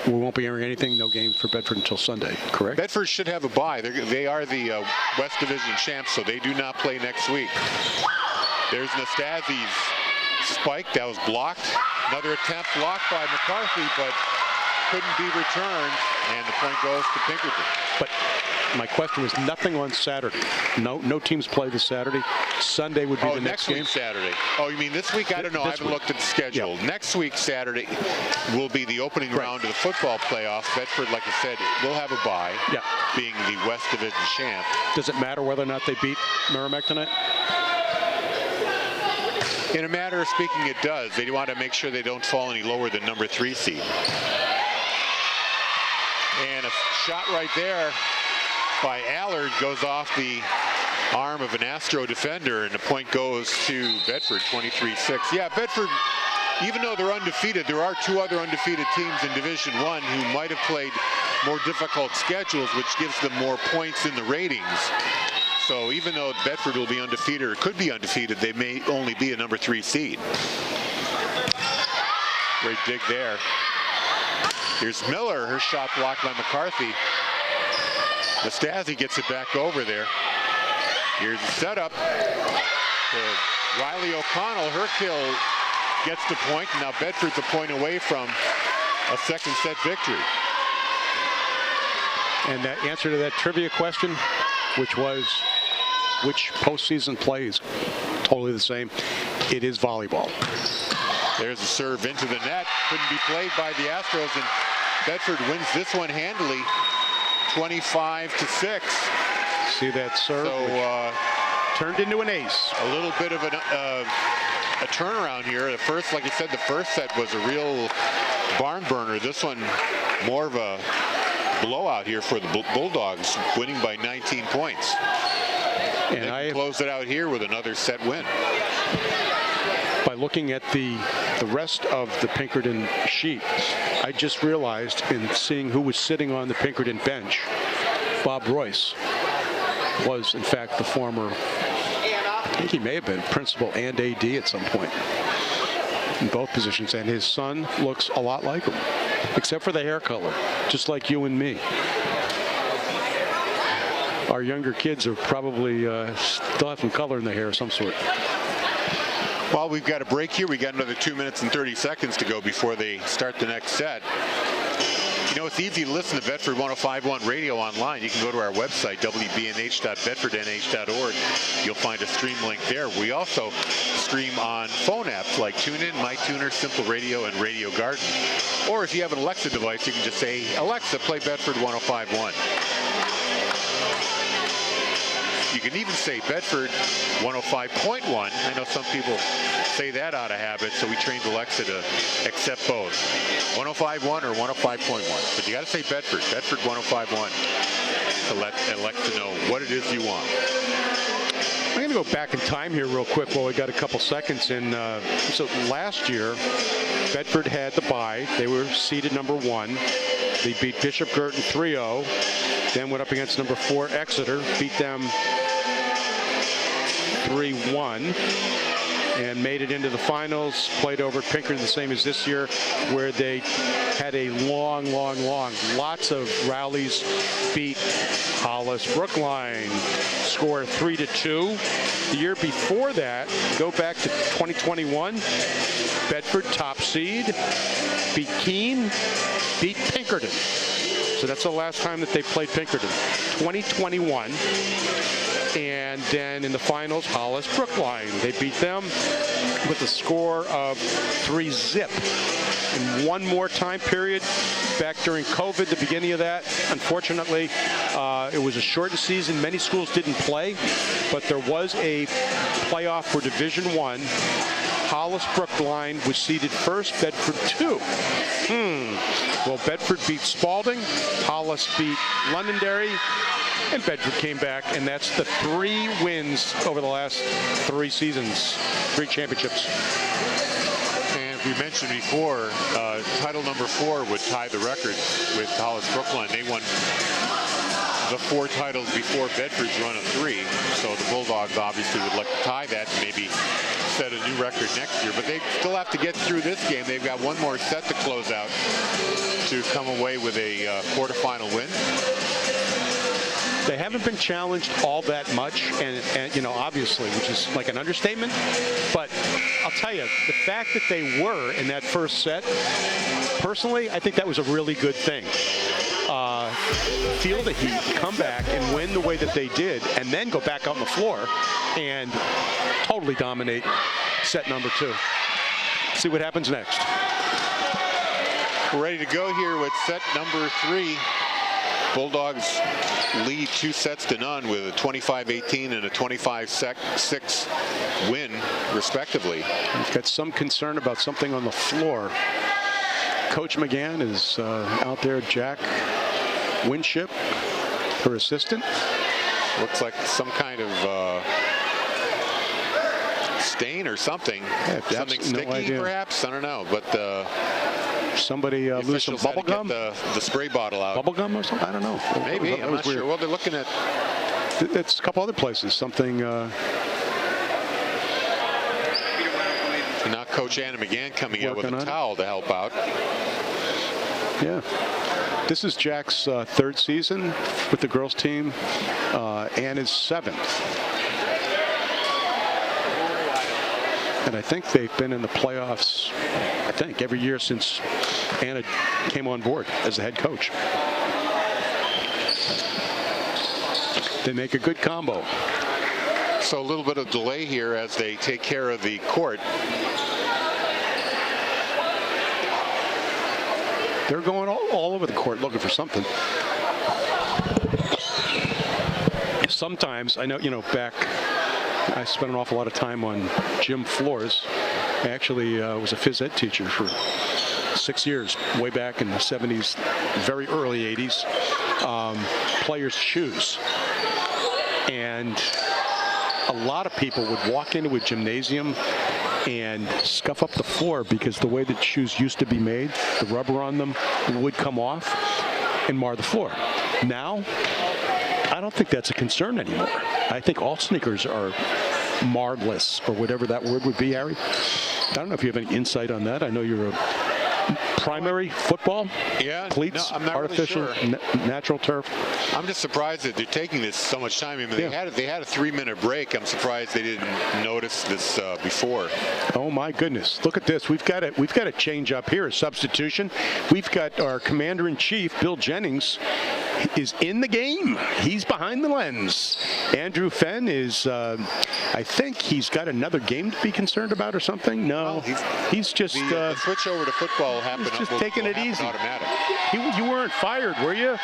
we won't be airing anything, no game for Bedford until Sunday, correct? Bedford should have a bye. They are the West Division champs, so they do not play next week. There's Nastasi's spike that was blocked. Another attempt blocked by McCarthy, but couldn't be returned, and the point goes to Pinkerton. But my question was nothing on Saturday. No teams play this Saturday. Sunday would be the next game. Week Saturday. Oh, you mean this week? I don't know. I haven't looked at the schedule. Yep. Next week Saturday will be the opening round of the football playoffs. Bedford, like I said, will have a bye, being the West Division champ. Does it matter whether or not they beat Merrimack tonight? In a matter of speaking, it does. They want to make sure they don't fall any lower than number 3 seed. And a shot right there by Allard goes off the arm of an Astro defender, and the point goes to Bedford, 23-6. Yeah, Bedford, even though they're undefeated, there are 2 other undefeated teams in Division I who might have played more difficult schedules, which gives them more points in the ratings. So even though Bedford will be undefeated or could be undefeated, they may only be a number 3 seed. Great dig there. Here's Miller, her shot blocked by McCarthy. Nastasi gets it back over there. Here's the setup. Riley O'Connell, her kill gets the point. Now Bedford's a point away from a second set victory. And that answer to that trivia question, which was which postseason play is totally the same, it is volleyball. There's a serve into the net. Couldn't be played by the Astros, and Bedford wins this one handily, 25-6. See that serve? So turned into an ace. A little bit of a turnaround here. The first, like I said, the first set was a real barn burner. This one, more of a blowout here for the Bulldogs, winning by 19 points. And I closed it out here with another set win. By looking at the the rest of the Pinkerton sheet, I just realized in seeing who was sitting on the Pinkerton bench, Bob Royce was in fact the former, I think he may have been principal and AD at some point in both positions, and his son looks a lot like him, except for the hair color, just like you and me. Our younger kids are probably still have some color in their hair of some sort. Well, we've got a break here. We got another 2 minutes and 30 seconds to go before they start the next set. You know, it's easy to listen to Bedford 105.1 radio online. You can go to our website, wbnh.bedfordnh.org. You'll find a stream link there. We also stream on phone apps like TuneIn, MyTuner, Simple Radio, and Radio Garden. Or if you have an Alexa device, you can just say, Alexa, play Bedford 105.1. You can even say Bedford 105.1. I know some people say that out of habit, so we trained Alexa to accept both. 105.1 or 105.1. But you got to say Bedford 105.1 to let Alexa know what it is you want. I'm going to go back in time here real quick while we got a couple seconds. And so last year, Bedford had the bye. They were seeded number 1. They beat Bishop Girton 3-0. Then went up against number 4 Exeter, beat them 3-1, and made it into the finals. Played over at Pinkerton, the same as this year, where they had a long, lots of rallies. Beat Hollis Brookline, score 3-2. The year before that, go back to 2021, Bedford top seed, beat Keene, beat Pinkerton. So that's the last time that they played Pinkerton, 2021. And then in the finals, Hollis Brookline. They beat them with a score of 3-0. In one more time period, back during COVID, the beginning of that, unfortunately, it was a shortened season. Many schools didn't play, but there was a playoff for Division I. Hollis Brookline was seeded first, Bedford 2. Well, Bedford beat Spalding, Hollis beat Londonderry, and Bedford came back, and that's the 3 wins over the last 3 seasons, 3 championships. And we mentioned before, title number 4 would tie the record with Hollis Brookline. They won the 4 titles before Bedford's run of 3, so the Bulldogs obviously would like to tie that and maybe set a new record next year, but they still have to get through this game. They've got one more set to close out to come away with a quarterfinal win. They haven't been challenged all that much, and you know, obviously, which is like an understatement, but I'll tell you, the fact that they were in that first set, personally, I think that was a really good thing. Feel the heat, come back and win the way that they did, and then go back out on the floor and totally dominate set number 2. See what happens next. We're ready to go here with set number 3. Bulldogs lead 2 sets to none with a 25-18 and a 25-6 win, respectively. We've got some concern about something on the floor. Coach McGann is out there. Jack Winship, her assistant. Looks like some kind of stain or something. Yeah, something sticky, no perhaps. I don't know, but somebody lose some bubble gum. The spray bottle out. Bubble gum or something? I don't know. Maybe. I'm not sure. Well, they're looking at. It's a couple other places. Something. And now Coach Anna McGann coming out with a towel to help out. Yeah. This is Jack's 3rd season with the girls team, and his 7th. And I think they've been in the playoffs, I think, every year since Anna came on board as the head coach. They make a good combo. So a little bit of delay here as they take care of the court. They're going all over the court looking for something. Sometimes, I know, you know, back, I spent an awful lot of time on gym floors. I actually was a phys ed teacher for 6 years, way back in the 70s, very early 80s. Players' shoes. And a lot of people would walk into a gymnasium and scuff up the floor because the way that shoes used to be made, the rubber on them would come off and mar the floor. Now, I don't think that's a concern anymore. I think all sneakers are marless, or whatever that word would be, Harry. I don't know if you have any insight on that. I know you're a primary football, cleats, no, I'm not artificial, really sure. Natural turf. I'm just surprised that they're taking this so much time. I mean, they had a 3-minute break. I'm surprised they didn't notice this before. Oh my goodness! Look at this. We've got a change up here, a substitution. We've got our commander-in-chief, Bill Jennings, is in the game. He's behind the lens. Andrew Fenn is, I think he's got another game to be concerned about or something. No, he's just the switch over to football happened. He's just taking it easy. Automatic. You weren't fired, were you?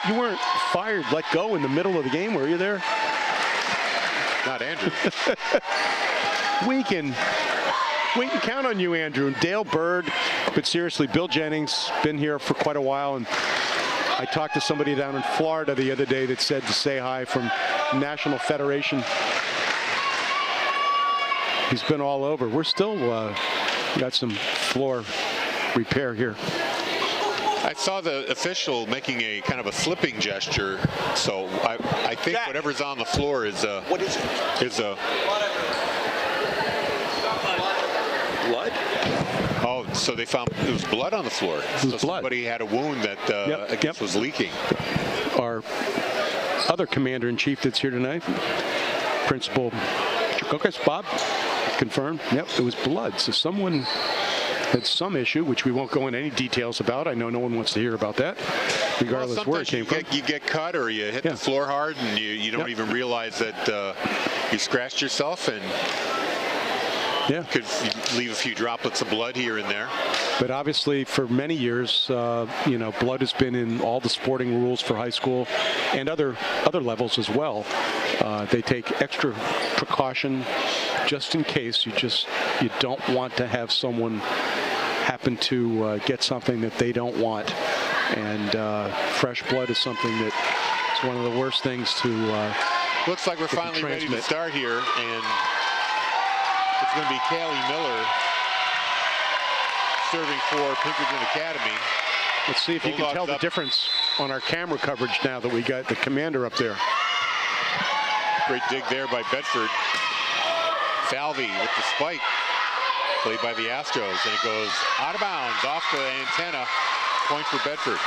You weren't fired, let go in the middle of the game, were you there? Not Andrew. We can count on you, Andrew. And Dale Bird, but seriously, Bill Jennings, been here for quite a while, and I talked to somebody down in Florida the other day that said to say hi from National Federation. He's been all over. We're still got some floor repair here. I saw the official making a kind of a slipping gesture, so I think whatever's on the floor is What is it? is a Blood? oh, so they found it was blood on the floor. It was blood. Somebody had a wound that I guess was leaking. Our other commander-in-chief that's here tonight, Principal Chakokis, Bob, confirmed. Yep, it was blood. So someone had some issue, which we won't go into any details about. I know no one wants to hear about that, regardless where it came from. You get cut or you hit the floor hard and you don't even realize that you scratched yourself and could leave a few droplets of blood here and there. But obviously, for many years, blood has been in all the sporting rules for high school and other levels as well. They take extra precaution just in case. You don't want to have someone happen to get something that they don't want. And fresh blood is something that is one of the worst things to looks like we're finally ready to start here, and it's going to be Kaylee Miller serving for Pinkerton Academy. Let's see if you can tell the difference on our camera coverage now that we got the commander up there. Great dig there by Bedford. Falvey with the spike, played by the Astros, and it goes out of bounds, off the antenna. Point for Bedford.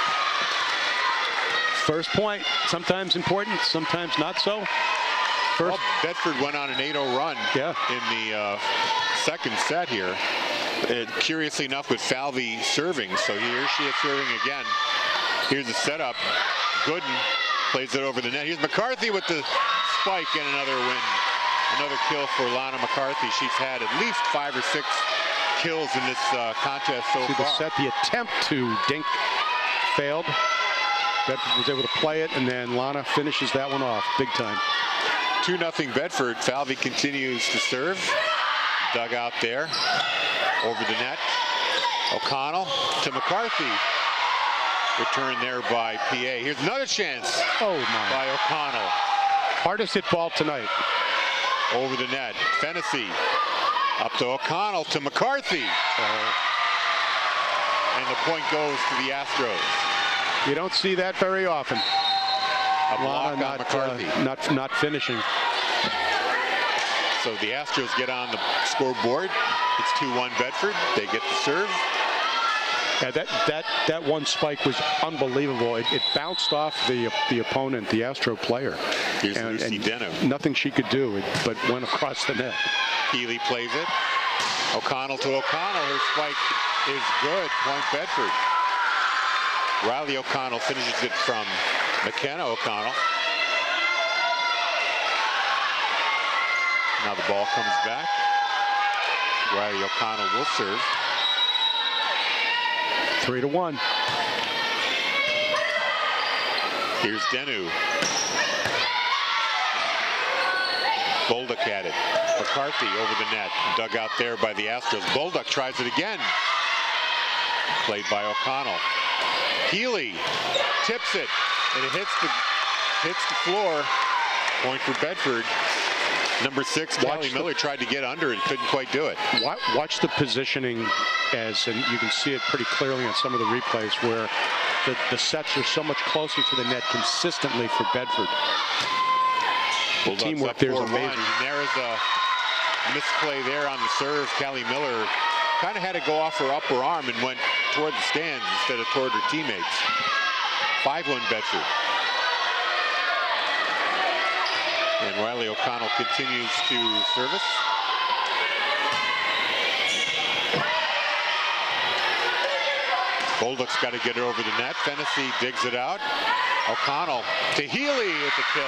First point, sometimes important, sometimes not so. Well, Bedford went on an 8-0 run in the second set here. Curiously enough, with Falvey serving, so here she is serving again. Here's the setup. Gooden plays it over the net. Here's McCarthy with the spike and another win. Another kill for Lana McCarthy. She's had at least 5 or 6 kills in this contest so far. The set, the attempt to dink failed. Bedford was able to play it, and then Lana finishes that one off big time. 2-0 Bedford. Falvey continues to serve. Dug out there. Over the net. O'Connell to McCarthy. Return there by PA. Here's another chance. Oh my. By O'Connell. Hardest hit ball tonight. Over the net. Fennessy. Up to O'Connell to McCarthy. And the point goes to the Astros. You don't see that very often. A block on McCarthy. Not finishing. So the Astros get on the scoreboard. It's 2-1 Bedford. They get the serve. Yeah, that one spike was unbelievable. It bounced off the opponent, the Astro player. Here's Lucy Denham. Nothing she could do, but went across the net. Healy plays it. O'Connell to O'Connell. Her spike is good. Point Bedford. Riley O'Connell finishes it from McKenna O'Connell. Now the ball comes back. Riley O'Connell will serve. 3-1. Here's Denu. Bolduc had it. McCarthy over the net. Dug out there by the Astros. Bolduc tries it again. Played by O'Connell. Healy tips it, and it hits the floor. Point for Bedford. Number 6, Callie Miller, tried to get under it, couldn't quite do it. Watch the positioning and you can see it pretty clearly on some of the replays where the sets are so much closer to the net consistently for Bedford. The teamwork there is amazing. And there is a misplay there on the serve. Callie Miller kind of had to go off her upper arm and went toward the stands instead of toward her teammates. 5-1 Bedford. And Riley O'Connell continues to service. Bolduc's got to get it over the net. Fennessy digs it out. O'Connell to Healy with the kill.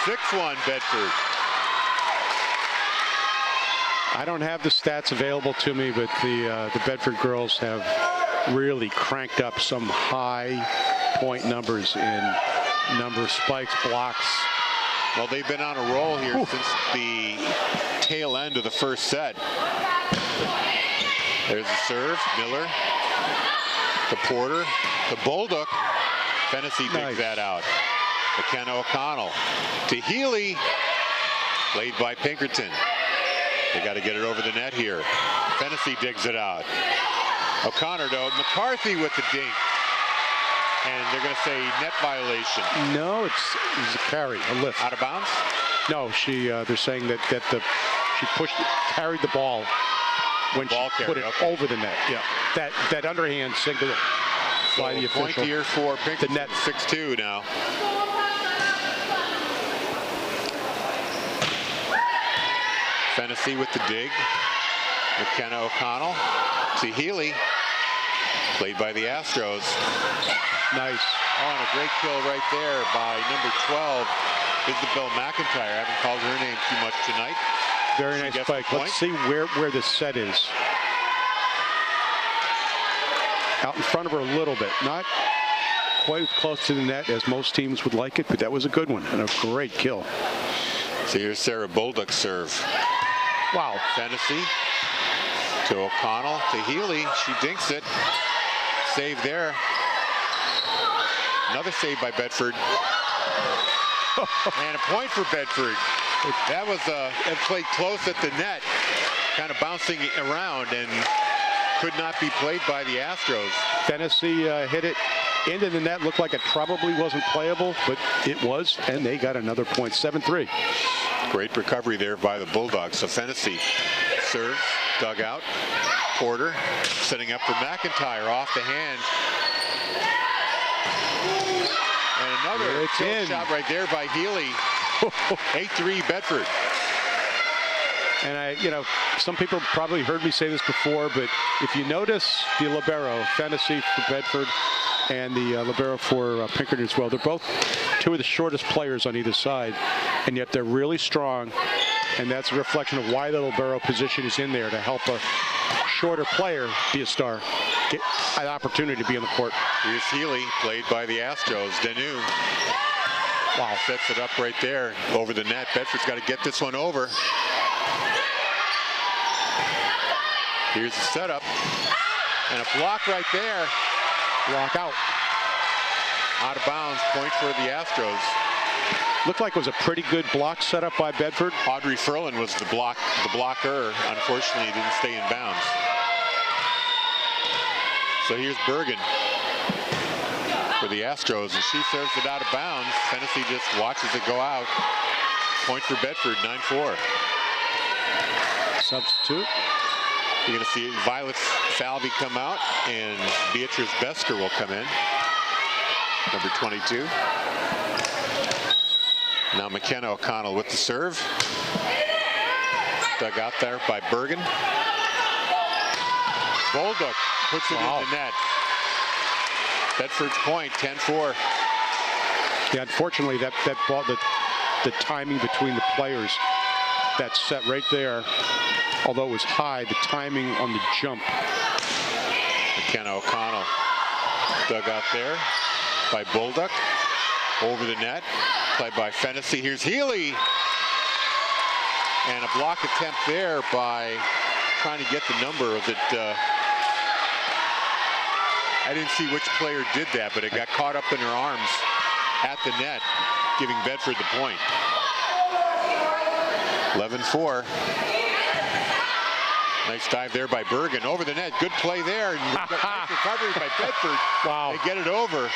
6-1 Bedford. I don't have the stats available to me, but the Bedford girls have really cranked up some high point numbers in number of spikes, blocks. Well, they've been on a roll here since the tail end of the first set. There's the serve, Miller to Porter, to Bolduc. Fennessy digs that out. McKenna O'Connell to Healy, played by Pinkerton. They got to get it over the net here. Fennessy digs it out. O'Connor to McCarthy with the dink. And they're going to say net violation. No, it's a carry, a lift. Out of bounds? No, they're saying that she carried the ball when she put it over the net. Yeah, that underhand signal by the official. Point here for Pinkerton. The net 6-2 now. Fennessy with the dig. McKenna O'Connell to Healy, played by the Astros. Nice. Oh, and a great kill right there by number 12, Isabel McIntyre. I haven't called her name too much tonight. Very nice spike. Let's see where the set is. Out in front of her a little bit. Not quite as close to the net as most teams would like it, but that was a good one and a great kill. So here's Sarah Bolduc's serve. Wow. Fennessy to O'Connell to Healy. She dinks it. Save there. Another save by Bedford. And a point for Bedford. That was played close at the net, kind of bouncing around and could not be played by the Astros. Fennessy hit it into the net. Looked like it probably wasn't playable, but it was, and they got another point. 7-3. Great recovery there by the Bulldogs. So Fennessy serves, dug out. Porter setting up for McIntyre off the hand. And another kill shot right there by Healy. 8-3 Bedford. And some people probably heard me say this before, but if you notice the libero, Fennessy for Bedford and the libero for Pinkerton as well, they're both two of the shortest players on either side, and yet they're really strong, and that's a reflection of why the libero position is in there, to help a shorter player be a star, get an opportunity to be on the court. Here's Healy, played by the Astros. Danu. Wow, sets it up right there over the net. Bedford's got to get this one over. Here's the setup. And a block right there. Block out. Out of bounds, point for the Astros. Looked like it was a pretty good block setup by Bedford. Audrey Ferlin was the blocker. Unfortunately, didn't stay in bounds. So here's Bergen for the Astros, and she serves it out of bounds. Tennessee just watches it go out. Point for Bedford, 9-4. Substitute. You're going to see Violet Falvey come out, and Beatrice Besker will come in, number 22. Now McKenna O'Connell with the serve. Dug out there by Bergen. Bolduc puts it in the net. Bedford's point, 10-4. Yeah, unfortunately, that ball, the timing between the players, that set right there, although it was high, the timing on the jump. McKenna O'Connell dug out there by Bolduc. Over the net, played by Fennessy. Here's Healy. And a block attempt there by trying to get the number of it. I didn't see which player did that, but it got caught up in her arms at the net, giving Bedford the point. 11-4. Nice dive there by Bergen. Over the net. Good play there. Nice recovery by Bedford. Wow. They get it over.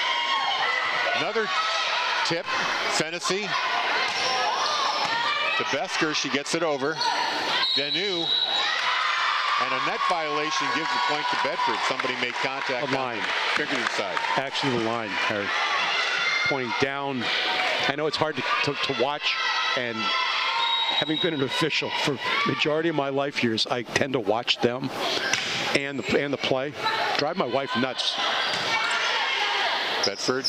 Another tip. Fennessy to Besker. She gets it over. Danu. And a net violation gives the point to Bedford. Somebody made contact on the Pinkerton side. Actually, the line, Harry. Pointing down. I know it's hard to watch, and having been an official for majority of my life years, I tend to watch them and the play. Drive my wife nuts. Bedford.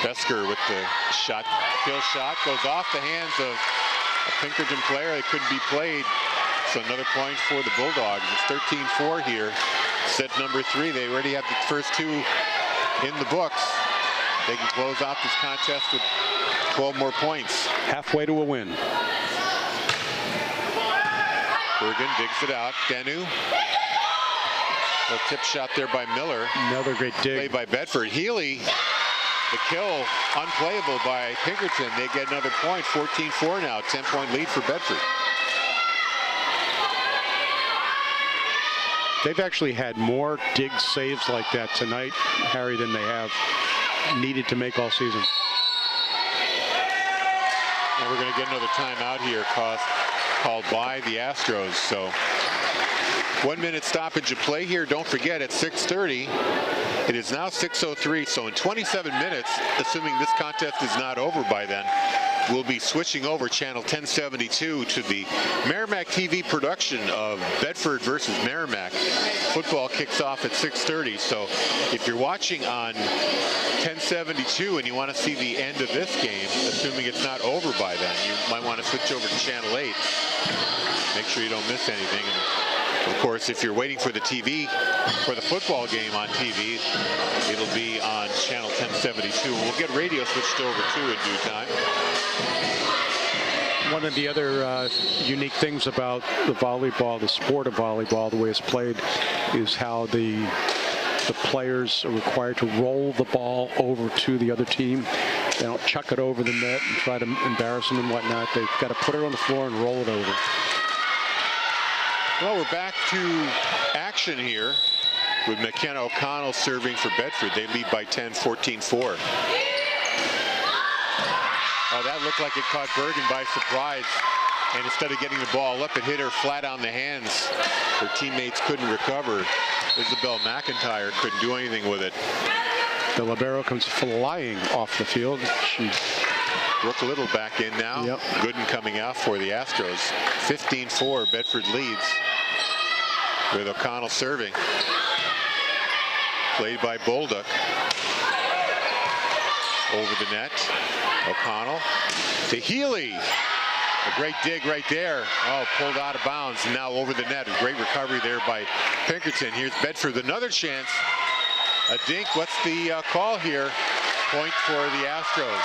Besker with the shot. Kill shot goes off the hands of a Pinkerton player. It couldn't be played. So another point for the Bulldogs. It's 13-4 here. Set number 3. They already have the first 2 in the books. They can close out this contest with 12 more points. Halfway to a win. Bergen digs it out. Danu. A tip shot there by Miller. Another great dig. Play by Bedford. Healy, the kill, unplayable by Pinkerton. They get another point. 14-4 now. 10-point lead for Bedford. They've actually had more dig saves like that tonight, Harry, than they have needed to make all season. And we're going to get another timeout here called by the Astros. So 1 minute stoppage of play here. Don't forget, at 6:30, it is now 6:03. So in 27 minutes, assuming this contest is not over by then, we'll be switching over channel 1072 to the Merrimack TV production of Bedford versus Merrimack. Football kicks off at 6:30. So if you're watching on 1072 and you want to see the end of this game, assuming it's not over by then, you might want to switch over to channel 8. Make sure you don't miss anything. And of course, if you're waiting for the TV, for the football game on TV, it'll be on channel 1072. We'll get radio switched over too in due time. One of the other unique things about the volleyball, the sport of volleyball, the way it's played, is how the players are required to roll the ball over to the other team. They don't chuck it over the net and try to embarrass them and whatnot. They've got to put it on the floor and roll it over. Well, we're back to action here with McKenna O'Connell serving for Bedford. They lead by 10, 14-4. Oh, that looked like it caught Bergen by surprise. And instead of getting the ball up, it hit her flat on the hands. Her teammates couldn't recover. Isabel McIntyre couldn't do anything with it. The libero comes flying off the field. Brooke Little back in now. Yep. Gooden coming out for the Astros. 15-4, Bedford leads with O'Connell serving. Played by Bolduc. Over the net. O'Connell to Healy. A great dig right there. Oh, pulled out of bounds. And now over the net. A great recovery there by Pinkerton. Here's Bedford. Another chance. A dink. What's the call here? Point for the Astros.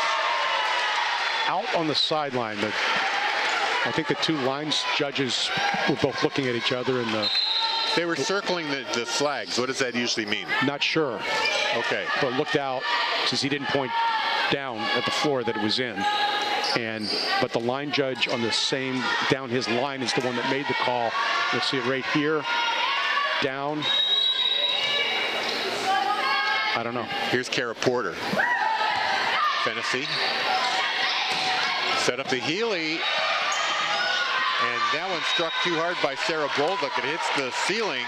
Out on the sideline. I think the two lines judges were both looking at each other, and they were circling the flags. What does that usually mean? Not sure. Okay. But looked out, since he didn't point down at the floor that it was in. But the line judge on the same, down his line, is the one that made the call. You'll see it right here. Down. I don't know. Here's Kara Porter. Fennessy. Set up to Healy. And that one struck too hard by Sarah Bolduc. It hits the ceiling.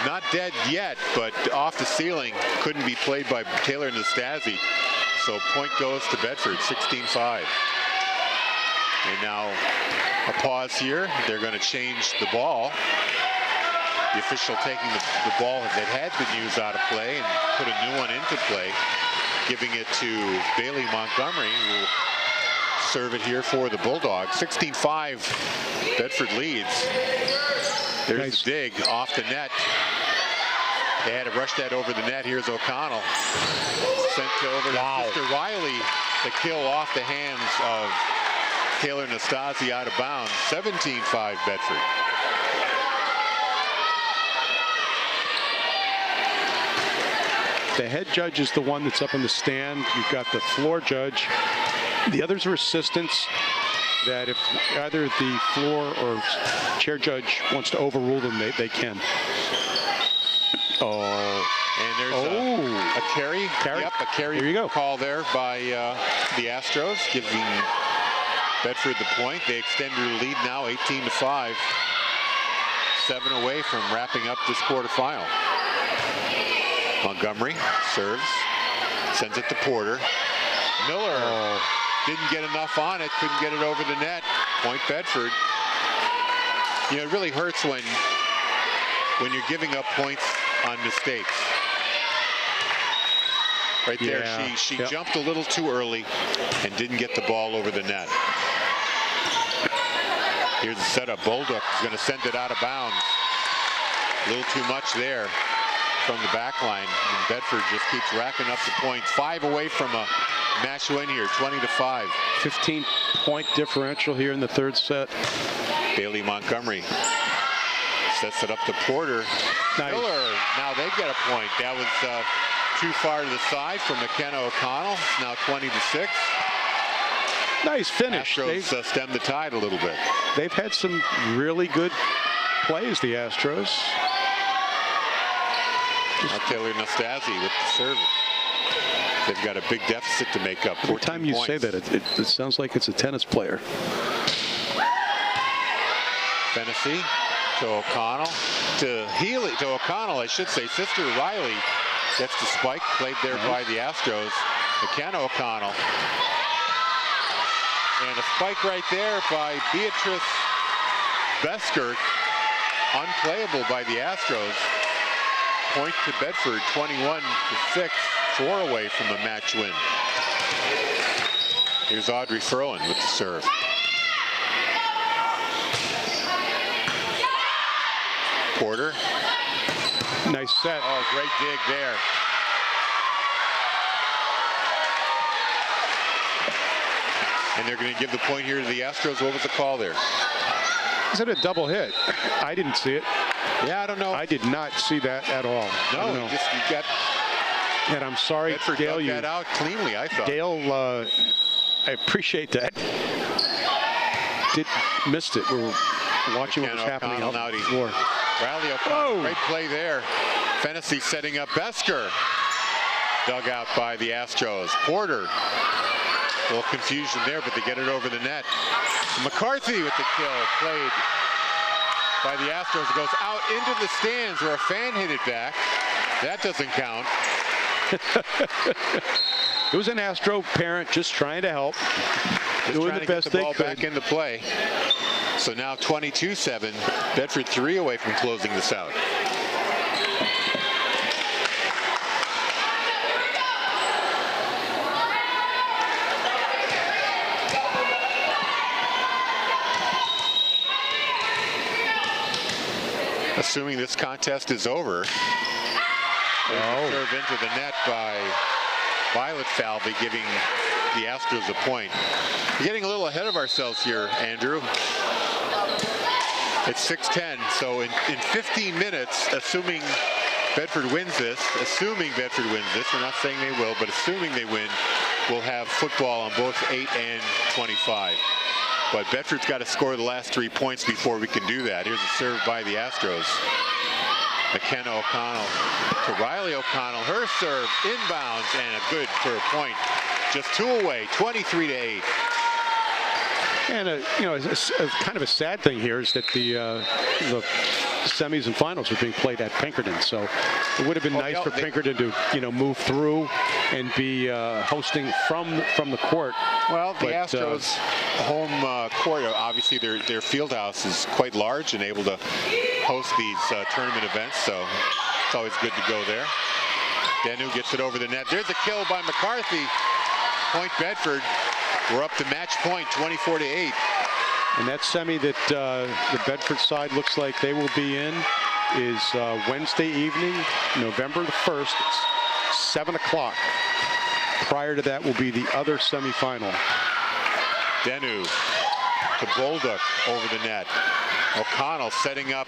Not dead yet, but off the ceiling. Couldn't be played by Taylor Nastasi. So point goes to Bedford, 16-5. And now a pause here. They're going to change the ball. The official taking the ball that had been used out of play and put a new one into play, giving it to Bailey Montgomery, who will serve it here for the Bulldogs. 16-5, Bedford leads. There's nice. the dig off the net. They had to rush that over the net. Here's O'Connell. Sent over to Sister Riley. The kill off the hands of Taylor Nastasi out of bounds. 17-5 Bedford. The head judge is the one that's up in the stand. You've got the floor judge. The others are assistants. that if either the floor or chair judge wants to overrule them, they can. Oh. And there's a carry. Yep, a carry there you go. Call there by the Astros, giving Bedford the point. They extend their lead now 18-5. 7 away from wrapping up this quarterfinal. Montgomery serves, sends it to Porter. Miller didn't get enough on it, couldn't get it over the net. Point Bedford. You know, it really hurts when you're giving up points on mistakes. Right there, she jumped a little too early and didn't get the ball over the net. Here's the setup. Bolduc is going to send it out of bounds. A little too much there from the back line. And Bedford just keeps racking up the points. 5 away from a match win here, 20-5. 15-point differential here in the third set. Bailey Montgomery sets it up to Porter. Nice. Miller, now they get a point. That was too far to the side for McKenna O'Connell. Now 20-6. Nice finish. Astros stem the tide a little bit. They've had some really good plays, the Astros. Now Taylor Nastasi with the service. They've got a big deficit to make up. Every time you points. say that, it sounds like it's a tennis player. Fennessy to O'Connell, to Healy, to O'Connell, I should say. Sister Riley gets the spike, played there by the Astros. McKenna O'Connell. And a spike right there by Beatrice Beskert. Unplayable by the Astros. Point to Bedford, 21-6. 4 away from a match win. Here's Audrey Ferlin with the serve. Porter. Nice set. Oh, great dig there. And they're going to give the point here to the Astros. What was the call there? Is it a double hit? I didn't see it. Yeah, I don't know. I did not see that at all. No, you got. And I'm sorry, Bedford Dale. You got out cleanly, I thought. Dale, I appreciate that. Missed it. We were watching what was happening on the floor. Riley O'Connell, great play there. Fennessy setting up Besker. Dug out by the Astros. Porter. A little confusion there, but they get it over the net. McCarthy with the kill, played by the Astros. It goes out into the stands where a fan hit it back. That doesn't count. It was an Astro parent just trying to help. Doing the best they could. Back into play. So now 22-7. Bedford 3 away from closing this out. Assuming this contest is over, serve into the net by Violet Falvey, giving the Astros a point. We're getting a little ahead of ourselves here, Andrew. It's 6:10, so in 15 minutes, assuming Bedford wins this, we're not saying they will, but assuming they win, we'll have football on both 8 and 25. But Bedford's got to score the last 3 points before we can do that. Here's a serve by the Astros. McKenna O'Connell to Riley O'Connell. Her serve inbounds and a good for a point. Just 2 away, 23-8. And kind of a sad thing here is that the semis and finals are being played at Pinkerton. So it would have been nice for Pinkerton to move through and be hosting from the court. Well, the Astros home court, obviously their field house is quite large and able to host these tournament events. So it's always good to go there. Danu gets it over the net. There's a kill by McCarthy. Point Bedford. We're up to match point, 24-8. And that semi that the Bedford side looks like they will be in is Wednesday evening, November the 1st, 7 o'clock. Prior to that will be the other semifinal. Danu to Bolduc over the net. O'Connell setting up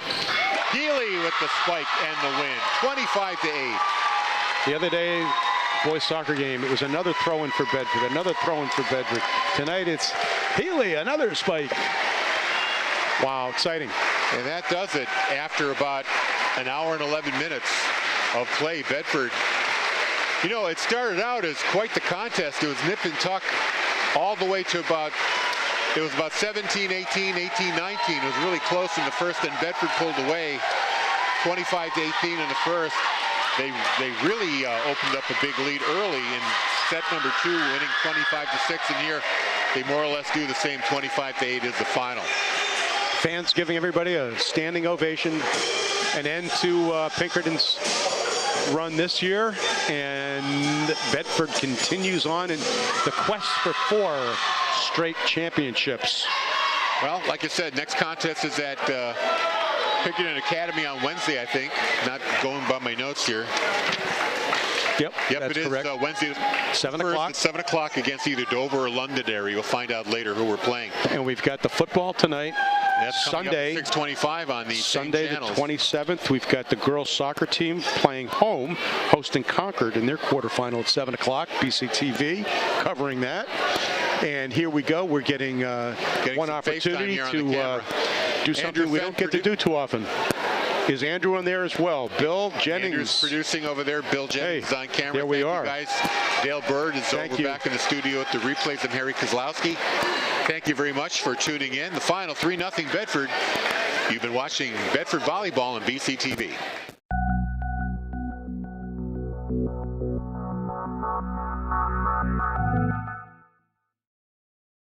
Healy with the spike and the win, 25-8. The other day, boys soccer game. It was another throw-in for Bedford, another throw-in for Bedford. Tonight it's Healy, another spike. Wow, exciting. And that does it after about an hour and 11 minutes of play. Bedford, you know, it started out as quite the contest. It was nip and tuck all the way to about, it was about 17-18, 18-19. It was really close in the first, and Bedford pulled away 25-18 in the first. They really opened up a big lead early in set number 2, winning 25-6, and here they more or less do the same. 25-8 is the final. Fans giving everybody a standing ovation. An end to Pinkerton's run this year, and Bedford continues on in the quest for 4 straight championships. Well, like I said, next contest is at Pinkerton Academy on Wednesday, I think. Not going by my notes here. Yep, it is correct. Wednesday, 7 o'clock. At 7 o'clock against either Dover or Londonderry. We'll find out later who we're playing. And we've got the football tonight. That's Sunday, 6:25 on the Sunday same the channels. 27th. We've got the girls soccer team playing home, hosting Concord in their quarterfinal at 7 o'clock. BCTV covering that. And here we go. We're getting one opportunity to do something we don't get to do too often. Is Andrew on there as well? Bill Jennings. Andrew's producing over there. Bill Jennings on camera. There we are. Thank you guys. Dale Bird is back in the studio at the replays of Harry Kozlowski. Thank you very much for tuning in. The final 3-0 Bedford. You've been watching Bedford Volleyball on BCTV.